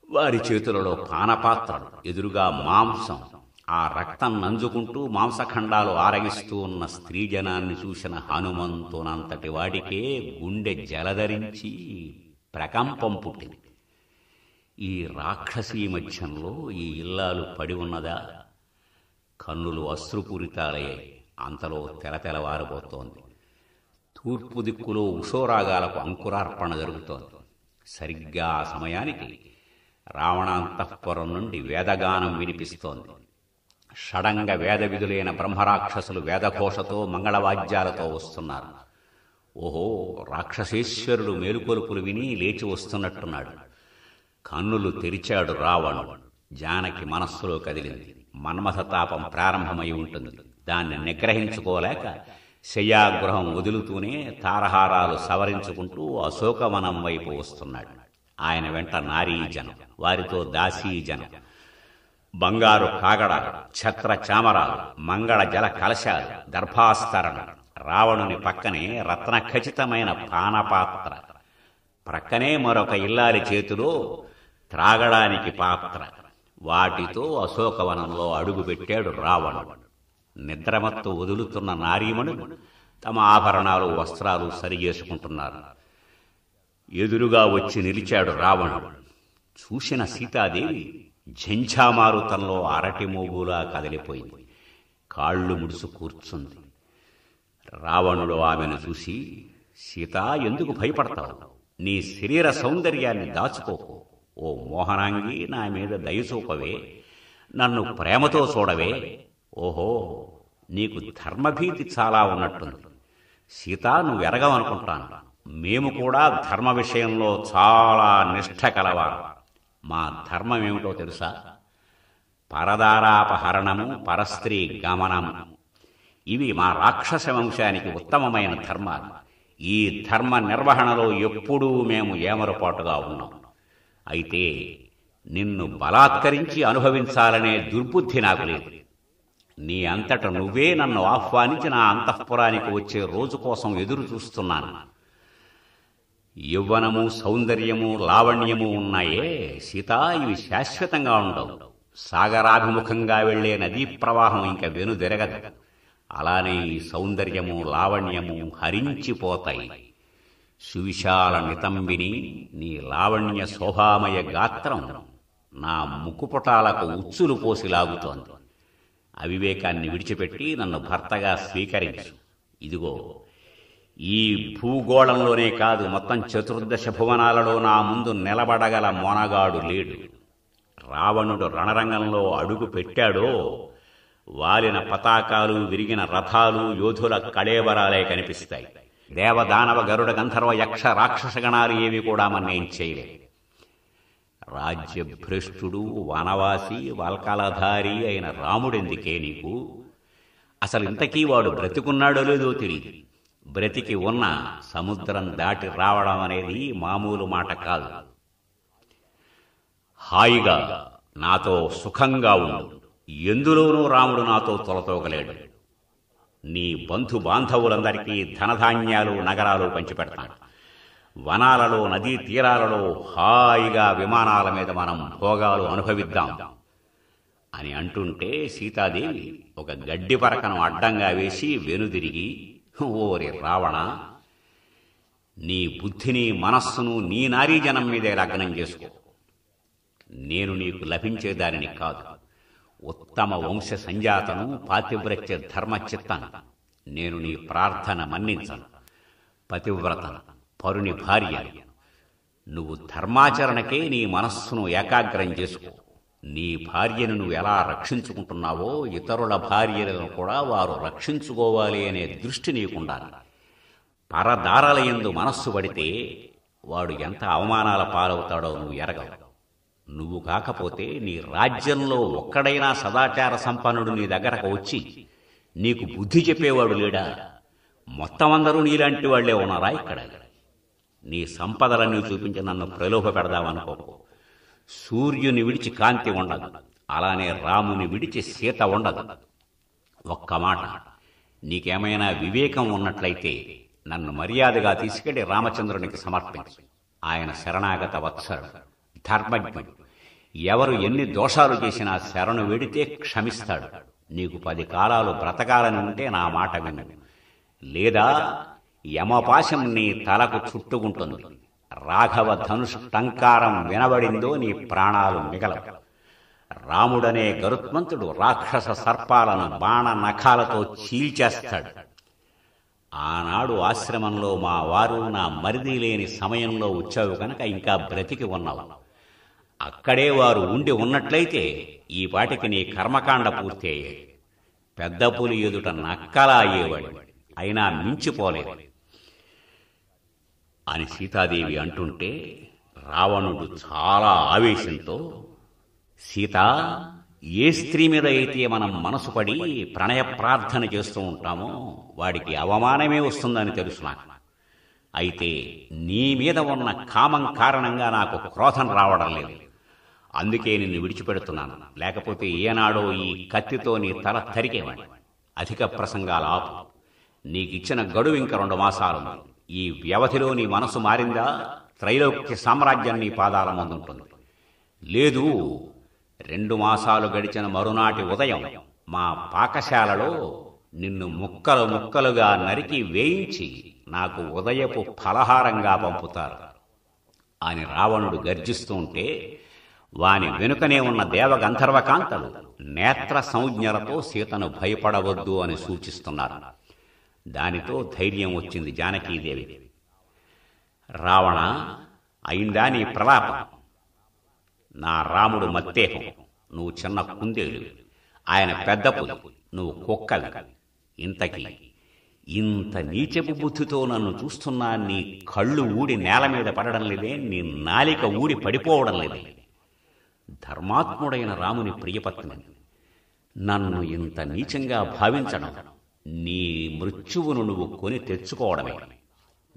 Speaker 1: వారి చేతులలో పానపాత్రలు, ఎదురుగా మాంసం. ఆ రక్తం నంజుకుంటూ మాంసఖండాలు ఆరగిస్తూ ఉన్న స్త్రీ జనాన్ని చూసిన హనుమంతునంతటి వాడికే గుండె జలధరించి ప్రకంపం పుట్టింది. ఈ రాక్షసీ మధ్యంలో ఈ ఇల్లాలు పడి ఉన్నదా? కన్నులు అశ్రుపూరితాలయ్యాయి. అంతలో తెలతెలవారబోతోంది. తూర్పు దిక్కులో ఉషోరాగాలకు అంకురార్పణ జరుగుతోంది. సరిగ్గా ఆ సమయానికి రావణాంతఃపురం నుండి వేదగానం వినిపిస్తోంది. షడంగ వేద విధులైన బ్రహ్మరాక్షసులు వేదఘోషతో, మంగళవాద్యాలతో వస్తున్నారు. ఓహో, రాక్షసేశ్వరుడు మేలుకొలుపులు విని లేచి వస్తున్నట్టున్నాడు. కన్నులు తెరిచాడు రావణుడు. జానకి మనస్సులో కదిలింది. మన్మథతాపం ప్రారంభమై ఉంటుంది. దాన్ని నిగ్రహించుకోలేక శయ్యాగృహం వదులుతూనే తారహారాలు సవరించుకుంటూ అశోకవనం వైపు వస్తున్నాడు. ఆయన వెంట నారీజనం, వారితో దాసీజనం. బంగారు కాగడాలు, ఛత్ర చామరాలు, మంగళ జల కలశాలు, దర్భాస్తరణం. రావణుని పక్కనే రత్న ఖచ్చితమైన పానపాత్ర. ప్రక్కనే మరొక ఇల్లాలి చేతిలో త్రాగడానికి పాత్ర. వాటితో అశోకవనంలో అడుగుపెట్టాడు రావణుడు. నిద్రమత్తు వదులుతున్న నారీమణులు తమ ఆభరణాలు, వస్త్రాలు సరిచేసుకుంటున్నారు. ఎదురుగా వచ్చి నిలిచాడు రావణుడు. చూసిన సీతాదేవి ఝంఝామారుతంలో అరటి మోగులా కదిలిపోయింది. కాళ్ళు ముడుసు కూర్చుంది. రావణుడు ఆమెను చూసి, సీతా, ఎందుకు భయపడతావు? నీ శరీర సౌందర్యాన్ని దాచుకోకు. ఓ మోహనాంగి, నా మీద దయచూపవే, నన్ను ప్రేమతో చూడవే. ఓహో, నీకు ధర్మభీతి చాలా ఉన్నట్టుంది. సీత, నువ్వు ఎరగవనుకుంటాను, మేము కూడా ధర్మ విషయంలో చాలా నిష్ఠ కలవారు. మా ధర్మం ఏమిటో తెలుసా? పరదారాపహరణము, పరస్త్రీ గమనము. ఇవి మా రాక్షస వంశానికి ఉత్తమమైన ధర్మాలు. ఈ ధర్మ నిర్వహణలో ఎప్పుడూ మేము ఏమరపాటుగా ఉన్నాం. అయితే నిన్ను బలాత్కరించి అనుభవించాలనే దుర్బుద్ధి నాకు లేదు. నీ అంతట నువ్వే నన్ను ఆహ్వానించి నా అంతఃపురానికి వచ్చే రోజు కోసం ఎదురు చూస్తున్నాను. యవ్వనము, సౌందర్యము, లావణ్యము ఉన్నాయే సీత, ఇవి శాశ్వతంగా ఉండవు. సాగరాభిముఖంగా వెళ్లే నదీ ప్రవాహం ఇంక వెనుదిరగదు. అలానే ఈ సౌందర్యము, లావణ్యము హరించిపోతాయి. సువిశాల నితంబిని, నీ లావణ్య శోభామయ గాత్రం నా ముక్కుపుటాలకు ఉచ్చులు పోసి లాగుతోంది. అవివేకాన్ని విడిచిపెట్టి నన్ను భర్తగా స్వీకరించు. ఇదిగో, ఈ భూగోళంలోనే కాదు, మొత్తం 14 భువనాలలో నా ముందు నిలబడగల మొనగాడు లేడు. రావణుడు రణరంగంలో అడుగు పెట్టాడో వాలిన పతాకాలు, విరిగిన రథాలు, యోధుల కళేబరాలే కనిపిస్తాయి. దేవదానవ గరుడ గంధర్వ యక్ష రాక్షసగణాలు ఏవి కూడా మన్నేం చేయలేదు. రాజ్యభ్రష్టుడు, వనవాసి, వల్కలధారి అయిన రాముడెందుకే నీకు? అసలు ఇంతకీ వాడు బ్రతికున్నాడో లేదో తెలియదు. బ్రతికి ఉన్న సముద్రం దాటి రావడం అనేది మామూలు మాట కాదు. హాయిగా నాతో సుఖంగా ఉండు. ఎందులోనూ రాముడు నాతో తొలతోగలేడు. నీ బంధు బాంధవులందరికీ ధనధాన్యాలు, నగరాలు పంచిపెడతాడు. వనాలలో, నదీ తీరాలలో హాయిగా విమానాల మీద మనం భోగాలు అనుభవిద్దాం అని అంటుంటే సీతాదేవి ఒక గడ్డి పరకను అడ్డంగా వేసి వెనుదిరిగి, ఓరి రావణ, నీ బుద్ధిని, మనస్సును నీ నారీజనం మీదే లగ్నం చేసుకో. నేను నీకు లభించేదానిని కాదు. ఉత్తమ వంశ సంజాతను, పాతివ్రత్య ధర్మచిత్తను. నేను నీ ప్రార్థన మన్నించను. పతివ్రతను, పరుని భార్య. నువ్వు ధర్మాచరణకే నీ మనస్సును ఏకాగ్రం చేసుకో. నీ భార్యను నువ్వు ఎలా రక్షించుకుంటున్నావో ఇతరుల భార్యలను కూడా వారు రక్షించుకోవాలి అనే దృష్టి నీకుండాలి. పరదారాలయందు మనస్సు పడితే వాడు ఎంత అవమానాల పాలవుతాడో నువ్వు ఎరగవు. నువ్వు కాకపోతే నీ రాజ్యంలో ఒక్కడైనా సదాచార సంపన్నుడు నీ దగ్గరకు వచ్చి నీకు బుద్ధి చెప్పేవాడు లేడా? మొత్తం అందరూ నీలాంటి వాళ్లే ఉన్నారా ఇక్కడ? నీ సంపదలన్నీ చూపించి నన్ను ప్రలోభ పెడదామనుకో. సూర్యుని విడిచి కాంతి ఉండదు, అలానే రాముని విడిచి సీత ఉండదు. ఒక్క మాట, నీకేమైనా వివేకం ఉన్నట్లయితే నన్ను మర్యాదగా తీసుకెళ్లి రామచంద్రునికి సమర్పించు. ఆయన శరణాగత వత్సరుడు, ధర్మజ్ఞుడు. ఎవరు ఎన్ని దోషాలు చేసినా శరణు వేడితే క్షమిస్తాడు. నీకు 10 కాలాలు బ్రతకాలని ఉంటే నా మాట విను, లేదా యమపాశం నీ తలకు చుట్టుకుంటుంది. రాఘవ ధనుష్టంకారం వినబడిందో నీ ప్రాణాలు మిగలవు. రాముడనే గరుత్మంతుడు రాక్షస సర్పాలను బాణ నఖాలతో చీల్చేస్తాడు. ఆనాడు ఆశ్రమంలో మా వారు నా మరిది లేని సమయంలో వచ్చావు కనుక ఇంకా బ్రతికి ఉన్నావు. అక్కడే వారు ఉండి ఉన్నట్లయితే ఈ పాటికి నీ కర్మకాండ పూర్తి అయ్యేది. పెద్ద పులి ఎదుట నక్కలా అయ్యేవాడు, అయినా మించిపోలేదు అని సీతాదేవి అంటుంటే రావణుడు చాలా ఆవేశంతో, సీత, ఏ స్త్రీ మీద అయితే మనం మనసు పడి ప్రణయ ప్రార్థన చేస్తూ ఉంటామో వాడికి అవమానమే వస్తుందని తెలుసు నాకు. అయితే నీ మీద ఉన్న కామం కారణంగా నాకు క్రోధం రావడం లేదు. అందుకే నిన్ను విడిచిపెడుతున్నాను. లేకపోతే ఏనాడో ఈ కత్తితో నీ తల తరికేవాడి. అధిక ప్రసంగాలు ఆపు. నీకిచ్చిన గడువు ఇంక 2 మాసాలు. ఈ వ్యవధిలో నీ మనసు మారిందా త్రైలోక్య సామ్రాజ్యం నీ పాదాల ముందుంటుంది. లేదు, 2 మాసాలు గడిచిన మరునాటి ఉదయం మా పాకశాలలో నిన్ను ముక్కలు ముక్కలుగా నరికి వేయించి నాకు ఉదయపు ఫలహారంగా పంపుతారు అని రావణుడు గర్జిస్తూ ఉంటే వాని వెనుకనే ఉన్న దేవగంధర్వకాంతలు నేత్ర సంజ్ఞలతో సీతను భయపడవద్దు అని సూచిస్తున్నారు. దానితో ధైర్యం వచ్చింది జానకీదేవి. రావణ, అయిందా నీ ప్రలాపం? నా రాముడు మత్తేహం, నువ్వు చిన్న కుందేలు, ఆయన పెద్ద పులి, నువ్వు కుక్కవి. ఇంతకీ ఇంత నీచపు బుద్ధితో నన్ను చూస్తున్నా నీ కళ్ళు ఊడి నేల మీద పడడం లేదే, నీ నాలిక ఊడి పడిపోవడం లేదే? ధర్మాత్ముడైన రాముని ప్రియపత్ని నన్ను ఇంత నీచంగా భావించడం నీ మృత్యువును నువ్వు కొని తెచ్చుకోవడమే.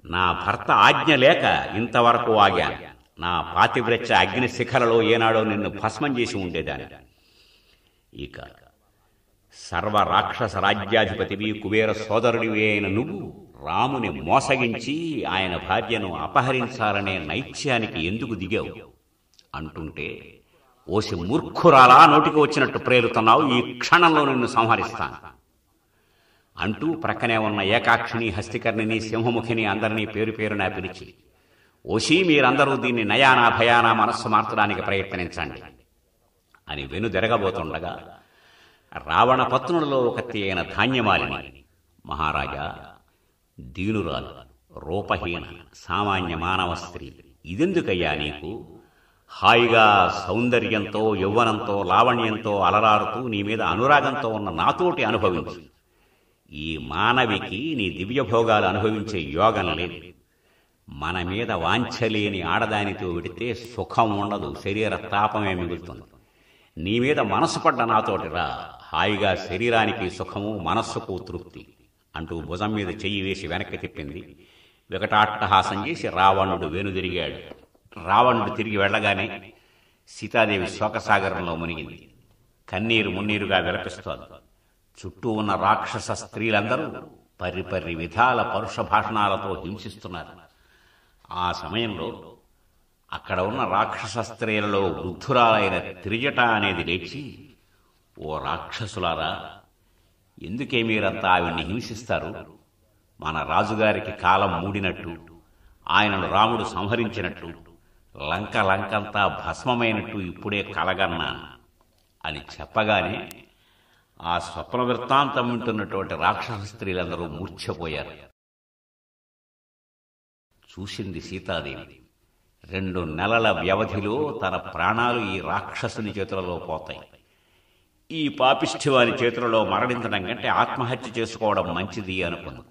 Speaker 1: నా భర్త ఆజ్ఞ లేక ఇంతవరకు ఆగాను. నా పాతివ్రత్య అగ్ని శిఖలలో ఏనాడో నిన్ను భస్మం చేసి ఉండేదాన్ని. ఇక సర్వ రాక్షస రాజ్యాధిపతివి, కుబేర సోదరుడివి అయిన నువ్వు రాముని మోసగించి ఆయన భార్యను అపహరించాలనే నైత్యానికి ఎందుకు దిగావు అంటుంటే, ఓసి మూర్ఖురాలా నోటికి వచ్చినట్టు ప్రేరుతున్నావు, ఈ క్షణంలో నిన్ను సంహరిస్తాను అంటూ ప్రక్కనే ఉన్న ఏకాక్షిని, హస్తికర్ణిని, సింహముఖిని అందరినీ పేరు పేరునా పిలిచి, ఓషి మీరందరూ దీన్ని నయానా భయానా మనస్సు మార్చడానికి ప్రయత్నించండి అని వెనుదెరగబోతుండగా, రావణ పత్నులలో ఒకతి అయిన ధాన్యమాలిని, మహారాజా, దీనురాలు, రూపహీన, సామాన్య మానవ స్త్రీ, ఇదెందుకయ్యా నీకు? హాయిగా సౌందర్యంతో, యౌవనంతో, లావణ్యంతో అలరారుతూ నీ మీద అనురాగంతో ఉన్న నాతోటి అనుభవించు. ఈ మానవికి నీ దివ్యభోగాలు అనుభవించే యోగం లేదు. మన మీద వాంఛలేని ఆడదానితో విడితే సుఖం ఉండదు, శరీర తాపమే మిగులుతుంది. నీ మీద మనసు పడ్డ నాతోటి రా, హాయిగా శరీరానికి సుఖము, మనస్సుకు తృప్తి అంటూ భుజం మీద చెయ్యి వేసి వెనక్కి తిప్పింది. వికటాట్టహాసం చేసి రావణుడు వెనుదిరిగాడు. రావణుడు తిరిగి వెళ్లగానే సీతాదేవి శోకసాగరంలో మునిగింది. కన్నీరు మున్నీరుగా విలపిస్తోంది. చుట్టూ ఉన్న రాక్షస స్త్రీలందరూ పరిపరి విధాల పరుష భాషణాలతో హింసిస్తున్నారు. ఆ సమయంలో అక్కడ ఉన్న రాక్షస స్త్రీలలో వృద్ధురాలైన త్రిజట అనేది లేచి, ఓ రాక్షసులారా, ఎందుకే మీరంతా ఆవిడ్ని హింసిస్తారు? మన రాజుగారికి కాలం మూడినట్టు, ఆయనను రాముడు సంహరించినట్టు, లంకంతా భస్మమైనట్టు ఇప్పుడే కలగన్నాను అని చెప్పగానే ఆ స్వప్న వృత్తాంతం వింటున్నటువంటి రాక్షస స్త్రీలందరూ మూర్ఛపోయారు. చూసింది సీతాదేవి. 2 నెలల వ్యవధిలో తన ప్రాణాలు ఈ రాక్షసుని చేతులలో పోతాయి. ఈ పాపిష్ఠివాని చేతులలో మరణించడం కంటే ఆత్మహత్య చేసుకోవడం మంచిది అనుకుంది.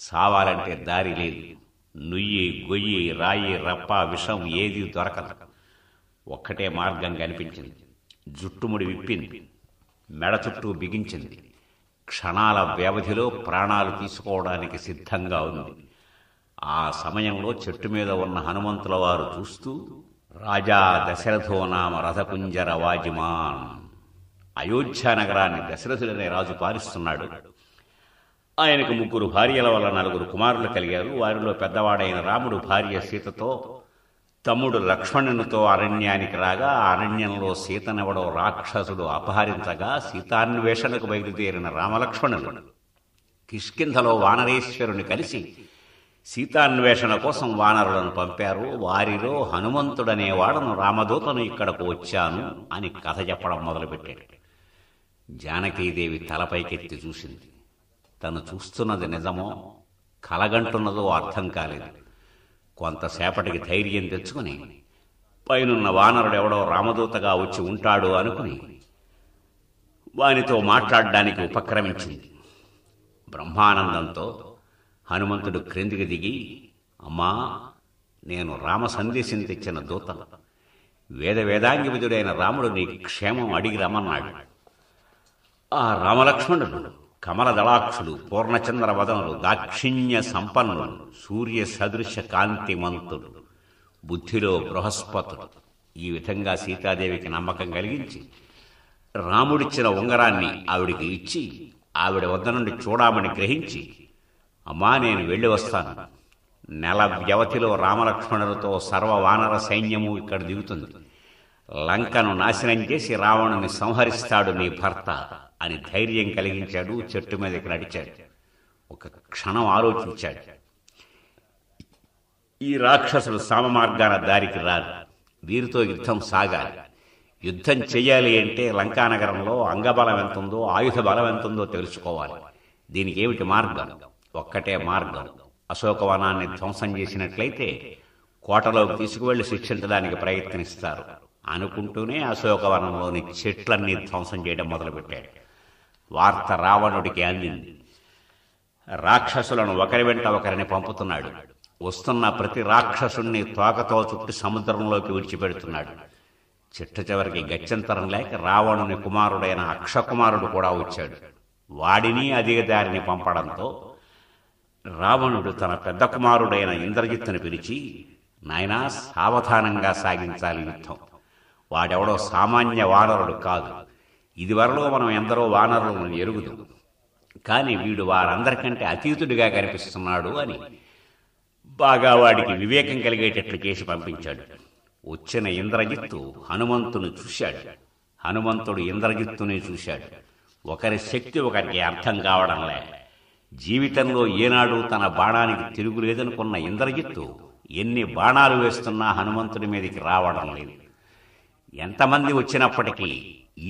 Speaker 1: చావాలంటే దారి లేదు. నుయ్యి, గొయ్యి, రాయి, రప్ప, విషం ఏది దొరకదు. ఒక్కటే మార్గం కనిపించింది. జుట్టుముడి విప్పింది, మెడ చుట్టూ బిగించింది. క్షణాల వ్యవధిలో ప్రాణాలు తీసుకోవడానికి సిద్ధంగా ఉంది. ఆ సమయంలో చెట్టు మీద ఉన్న హనుమంతుల వారు చూస్తూ, రాజా దశరథో నామ రథకుంజర వాజిమాన్, అయోధ్య నగరాన్ని దశరథుడనే రాజు పాలిస్తున్నాడు. ఆయనకు 3 భార్యల వల్ల 4 కుమారులు కలిగారు. వారిలో పెద్దవాడైన రాముడు భార్య సీతతో, తమ్ముడు లక్ష్మణునితో అరణ్యానికి రాగా, అరణ్యంలో సీతనెవడో రాక్షసుడు అపహరించగా సీతాన్వేషణకు బయలుదేరిన రామలక్ష్మణులు కిష్కింధలో వానరేశ్వరుని కలిసి సీతాన్వేషణ కోసం వానరులను పంపారు. వారిలో హనుమంతుడనేవాడను రామదూతను ఇక్కడకు వచ్చాను అని కథ చెప్పడం మొదలుపెట్టాడు. జానకీదేవి తలపైకెత్తి చూసింది. తను చూస్తున్నది నిజమో కలగంటున్నదో అర్థం కాలేదు. కొంతసేపటికి ధైర్యం తెచ్చుకుని, పైనున్న వానరుడెవడో రామదూతగా వచ్చి ఉంటాడు అనుకుని వానితో మాట్లాడడానికి ఉపక్రమించింది. బ్రహ్మానందంతో హనుమంతుడు క్రిందికి దిగి, అమ్మా, నేను రామ సందేశం తెచ్చిన దూతను. వేదాంగి విధుడైన రాముడు నీ క్షేమం అడిగి రమ్మన్నాడు. ఆ రామలక్ష్మణుడు కమల దళాక్షులు, పూర్ణచంద్ర వదనులు, దాక్షిణ్య సంపన్నులు, సూర్య సదృశ కాంతిమంతుడు, బుద్ధిలో బృహస్పతుడు. ఈ విధంగా సీతాదేవికి నమ్మకం కలిగించి రాముడిచ్చిన ఉంగరాన్ని ఆవిడికి ఇచ్చి, ఆవిడ వద్ద నుండి చూడమని గ్రహించి, అమ్మా, నేను వెళ్ళి వస్తాను. నెల వ్యవధిలో రామలక్ష్మణులతో సర్వవానర సైన్యము ఇక్కడ దిగుతుంది. లంకను నాశనం చేసి రావణుని సంహరిస్తాడు నీ భర్త అని ధైర్యం కలిగించాడు. చెట్టు మీదకి నడిచాడు. ఒక క్షణం ఆలోచించాడు. ఈ రాక్షసులు సామమార్గాన దారికి రారు. వీరితో యుద్ధం సాగాలి. యుద్ధం చెయ్యాలి అంటే లంకానగరంలో అంగబలం ఎంతుందో, ఆయుధ బలం ఎంతుందో తెలుసుకోవాలి. దీనికి ఏమిటి మార్గం? ఒక్కటే మార్గం. అశోకవనాన్ని ధ్వంసం చేసినట్లయితే కోటలోకి తీసుకువెళ్లి శిక్షించడానికి ప్రయత్నిస్తారు. అనుకుంటూనే అశోకవనంలోని చెట్లన్నీ ధ్వంసం చేయడం మొదలుపెట్టాడు. వార్త రావణుడికి అందింది. రాక్షసులను ఒకరి వెంట ఒకరిని పంపుతున్నాడు. వస్తున్న ప్రతి రాక్షసుణ్ణి తోకతో చుట్టి సముద్రంలోకి విడిచిపెడుతున్నాడు. చిట్ట చివరికి గత్యంతరం లేక రావణుని కుమారుడైన అక్షకుమారుడు కూడా వచ్చాడు. వాడిని అదే దారిని పంపడంతో రావణుడు తన పెద్ద కుమారుడైన ఇంద్రజిత్తుని పిలిచి, నాయనా, సావధానంగా సాగించాలి యుద్ధం. వాడెవడో సామాన్య వానరుడు కాదు. ఇదివరలో మనం ఎందరో వానరులను ఎరుగుదు, కానీ వీడు వారందరికంటే అతీతుడిగా కనిపిస్తున్నాడు అని బాగా వాడికి వివేకం కలిగేటట్లు చేసి పంపించాడు. వచ్చిన ఇంద్రజిత్తు హనుమంతుని చూశాడు. హనుమంతుడు ఇంద్రజిత్తుని చూశాడు. ఒకరి శక్తి ఒకరికి అర్థం కావడంలే. జీవితంలో ఏనాడు తన బాణానికి తిరుగులేదనుకున్న ఇంద్రజిత్తు ఎన్ని బాణాలు వేస్తున్నా హనుమంతుడి మీదకి రావడం లేదు. ఎంతమంది వచ్చినప్పటికీ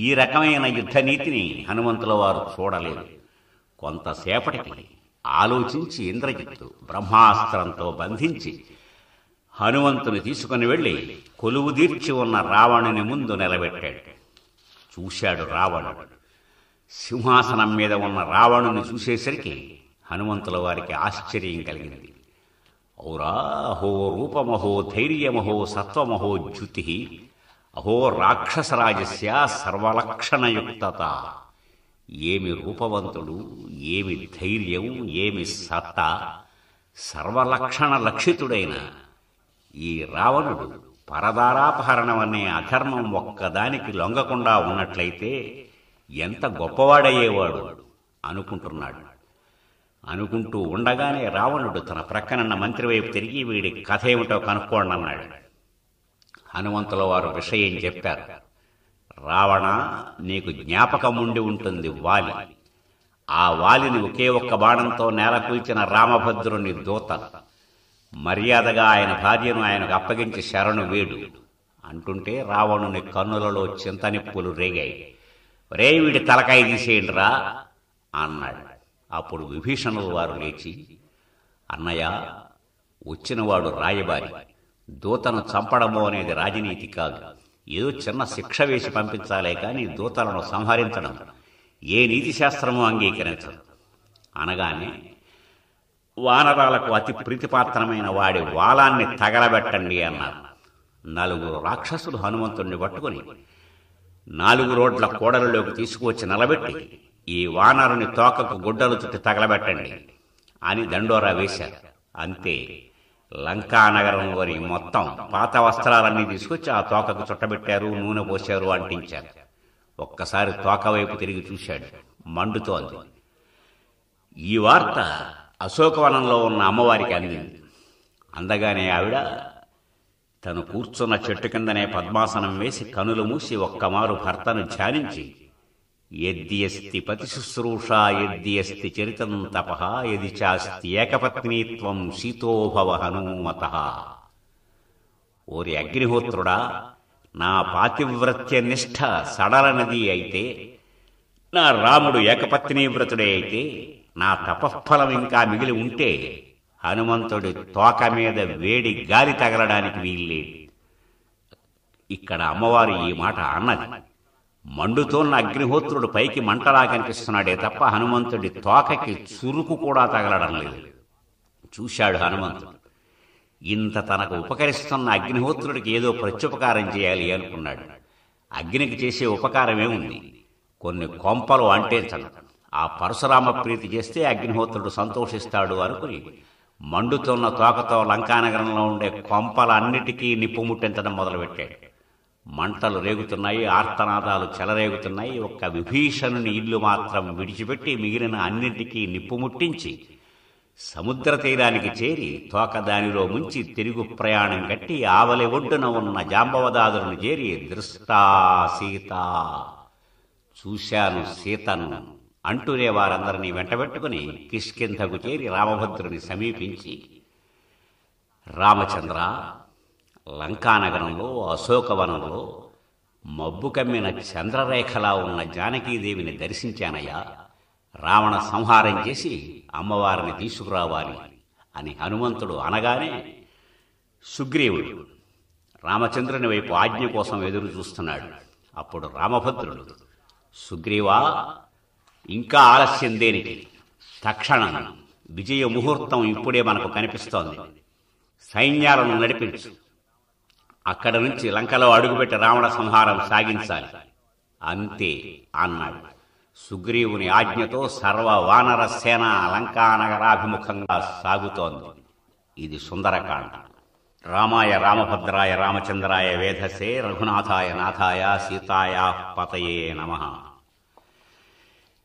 Speaker 1: ఈ రకమైన యుద్ధనీతిని హనుమంతుల వారు చూడలేదు. కొంతసేపటికి ఆలోచించి ఇంద్రజిత్తు బ్రహ్మాస్త్రంతో బంధించి హనుమంతుని తీసుకుని వెళ్లి కొలువు తీర్చి ఉన్న రావణుని ముందు నిలబెట్టాడు. చూశాడు రావణుడు. సింహాసనం మీద ఉన్న రావణుని చూసేసరికి హనుమంతుల వారికి ఆశ్చర్యం కలిగింది. ఔరా, అహో రూపమహో ధైర్యమహో సత్వమహో జ్యుతి, అహో రాక్షసరాజస్య సర్వలక్షణయుక్తత. ఏమి రూపవంతుడు, ఏమి ధైర్యం, ఏమి సత్తా! సర్వలక్షణ లక్షితుడైన ఈ రావణుడు పరదారాపహరణం అనే అధర్మం ఒక్కదానికి లొంగకుండా ఉన్నట్లయితే ఎంత గొప్పవాడయ్యేవాడు అనుకుంటున్నాడు. అనుకుంటూ ఉండగానే రావణుడు తన ప్రక్కనున్న మంత్రి వైపు తిరిగి, వీడి కథ ఏమిటో కనుక్కోండి అన్నాడు. హనుమంతుల వారు విషయం చెప్పారు. రావణ, నీకు జ్ఞాపకం ఉండి ఉంటుంది వాలి. ఆ వాలిని ఒకే ఒక్క బాణంతో నేలకూల్చిన రామభద్రుని దూత. మర్యాదగా ఆయన భార్యను ఆయనకు అప్పగించి శరణు వేడు అంటుంటే రావణుని కన్నులలో చింతనిప్పులు రేగాయి. రే, వీడి తలకాయ తీసేయండిరా అన్నాడు. అప్పుడు విభీషణుల వారు లేచి, అన్నయ్య, వచ్చినవాడు రాయబారి. దూతను చంపడము అనేది రాజనీతి కాదు. ఏదో చిన్న శిక్ష వేసి పంపించాలే కానీ దూతలను సంహరించడం ఏ నీతి శాస్త్రము అంగీకరించదు అనగానే, వానరాలకు అతి ప్రీతిపాత్రమైన వాడి వాలాన్ని తగలబెట్టండి అన్నారు. 4 రాక్షసులు హనుమంతుణ్ణి పట్టుకుని 4 రోడ్ల కోడలలోకి తీసుకువచ్చి నిలబెట్టి, ఈ వానరుని తోకకు గుడ్డలు చుట్టి తగలబెట్టండి అని దండోరా వేశారు. అంతే, లంకానగరంలోని మొత్తం పాత వస్త్రాలన్నీ తీసుకొచ్చి ఆ తోకకు చుట్టబెట్టారు, నూనె పోశారు, అంటించారు. ఒక్కసారి తోక వైపు తిరిగి చూశాడు. మండుతోంది. ఈ వార్త అశోకవనంలో ఉన్న అమ్మవారికి అందింది. అందగానే ఆవిడ తను కూర్చున్న చెట్టు కిందనే పద్మాసనం వేసి కనులు మూసి ఒక్కమారు భర్తను ధ్యానించి, యద్యస్తి పతి శుశ్రూష యద్యస్తి చరితం తపః యది చాస్తి ఏకపత్నీత్వం శీతోభవ హనుమత. ఓరి అగ్నిహోత్రుడా, నా పాతివ్రత్య నిష్ఠ సడలనది అయితే, నా రాముడు ఏకపత్నీవ్రతుడే అయితే, నా తపఃఫలం ఇంకా మిగిలి ఉంటే హనుమంతుడి తోక మీద వేడి గాలి తగలడానికి వీల్లేదు. ఇక్కడ అమ్మవారు ఈ మాట అన్నది. మండుతోన్న అగ్నిహోత్రుడు పైకి మంటలా కనిపిస్తున్నాడే తప్ప హనుమంతుడి తోకకి చురుకు కూడా తగలడం లేదు. చూశాడు హనుమంతుడు. ఇంత తనకు ఉపకరిస్తున్న అగ్నిహోత్రుడికి ఏదో ప్రత్యుపకారం చేయాలి అనుకున్నాడు. అగ్నికి చేసే ఉపకారమేముంది? కొన్ని కొంపలు అంటేంచడం. ఆ పరశురామ ప్రీతి చేస్తే అగ్నిహోత్రుడు సంతోషిస్తాడు అనుకుని మండుతున్న తోకతో లంకానగరంలో ఉండే కొంపలన్నిటికీ నిప్పు ముట్టించడం మొదలుపెట్టాడు. మంటలు రేగుతున్నాయి, ఆర్తనాదాలు చెలరేగుతున్నాయి. ఒక్క విభీషణుని ఇల్లు మాత్రం విడిచిపెట్టి మిగిలిన అన్నింటికీ నిప్పు ముట్టించి సముద్ర తీరానికి చేరి తోక దానిలో ముంచి తిరుగు ప్రయాణం కట్టి ఆవలి ఒడ్డున ఉన్న జాంబవదాదులను చేరి, దృష్టా సీత, చూశాను సీతను అంటూనే వారందరినీ వెంటబెట్టుకుని కిష్కింధకు చేరి రామభద్రుని సమీపించి, రామచంద్ర, లంకానగరంలో అశోకవనంలో మబ్బు కమ్మిన చంద్రరేఖలా ఉన్న జానకీదేవిని దర్శించానయ్యా. రావణ సంహారం చేసి అమ్మవారిని తీసుకురావాలి అని హనుమంతుడు అనగానే సుగ్రీవుడు, రామచంద్రుని వైపు ఆజ్ఞ కోసం ఎదురు చూస్తున్నాడు. అప్పుడు రామభద్రుడు, సుగ్రీవా, ఇంకా ఆలస్యం దేనికి? తక్షణం విజయ ముహూర్తం ఇప్పుడే మనకు కనిపిస్తోంది. సైన్యాలను నడిపించు. అక్కడ నుంచి లంకలో అడుగుపెట్టి రావణ సంహారం సాగించాలి. అంతే అన్నాడు. సుగ్రీవుని ఆజ్ఞతో సర్వ వానర సేన లంకానగరాభిముఖంగా సాగుతోంది. ఇది సుందరకాండ. రామాయ రామభద్రాయ రామచంద్రాయ వేధసే రఘునాథాయ నాథాయ సీతాయా పతయే నమః.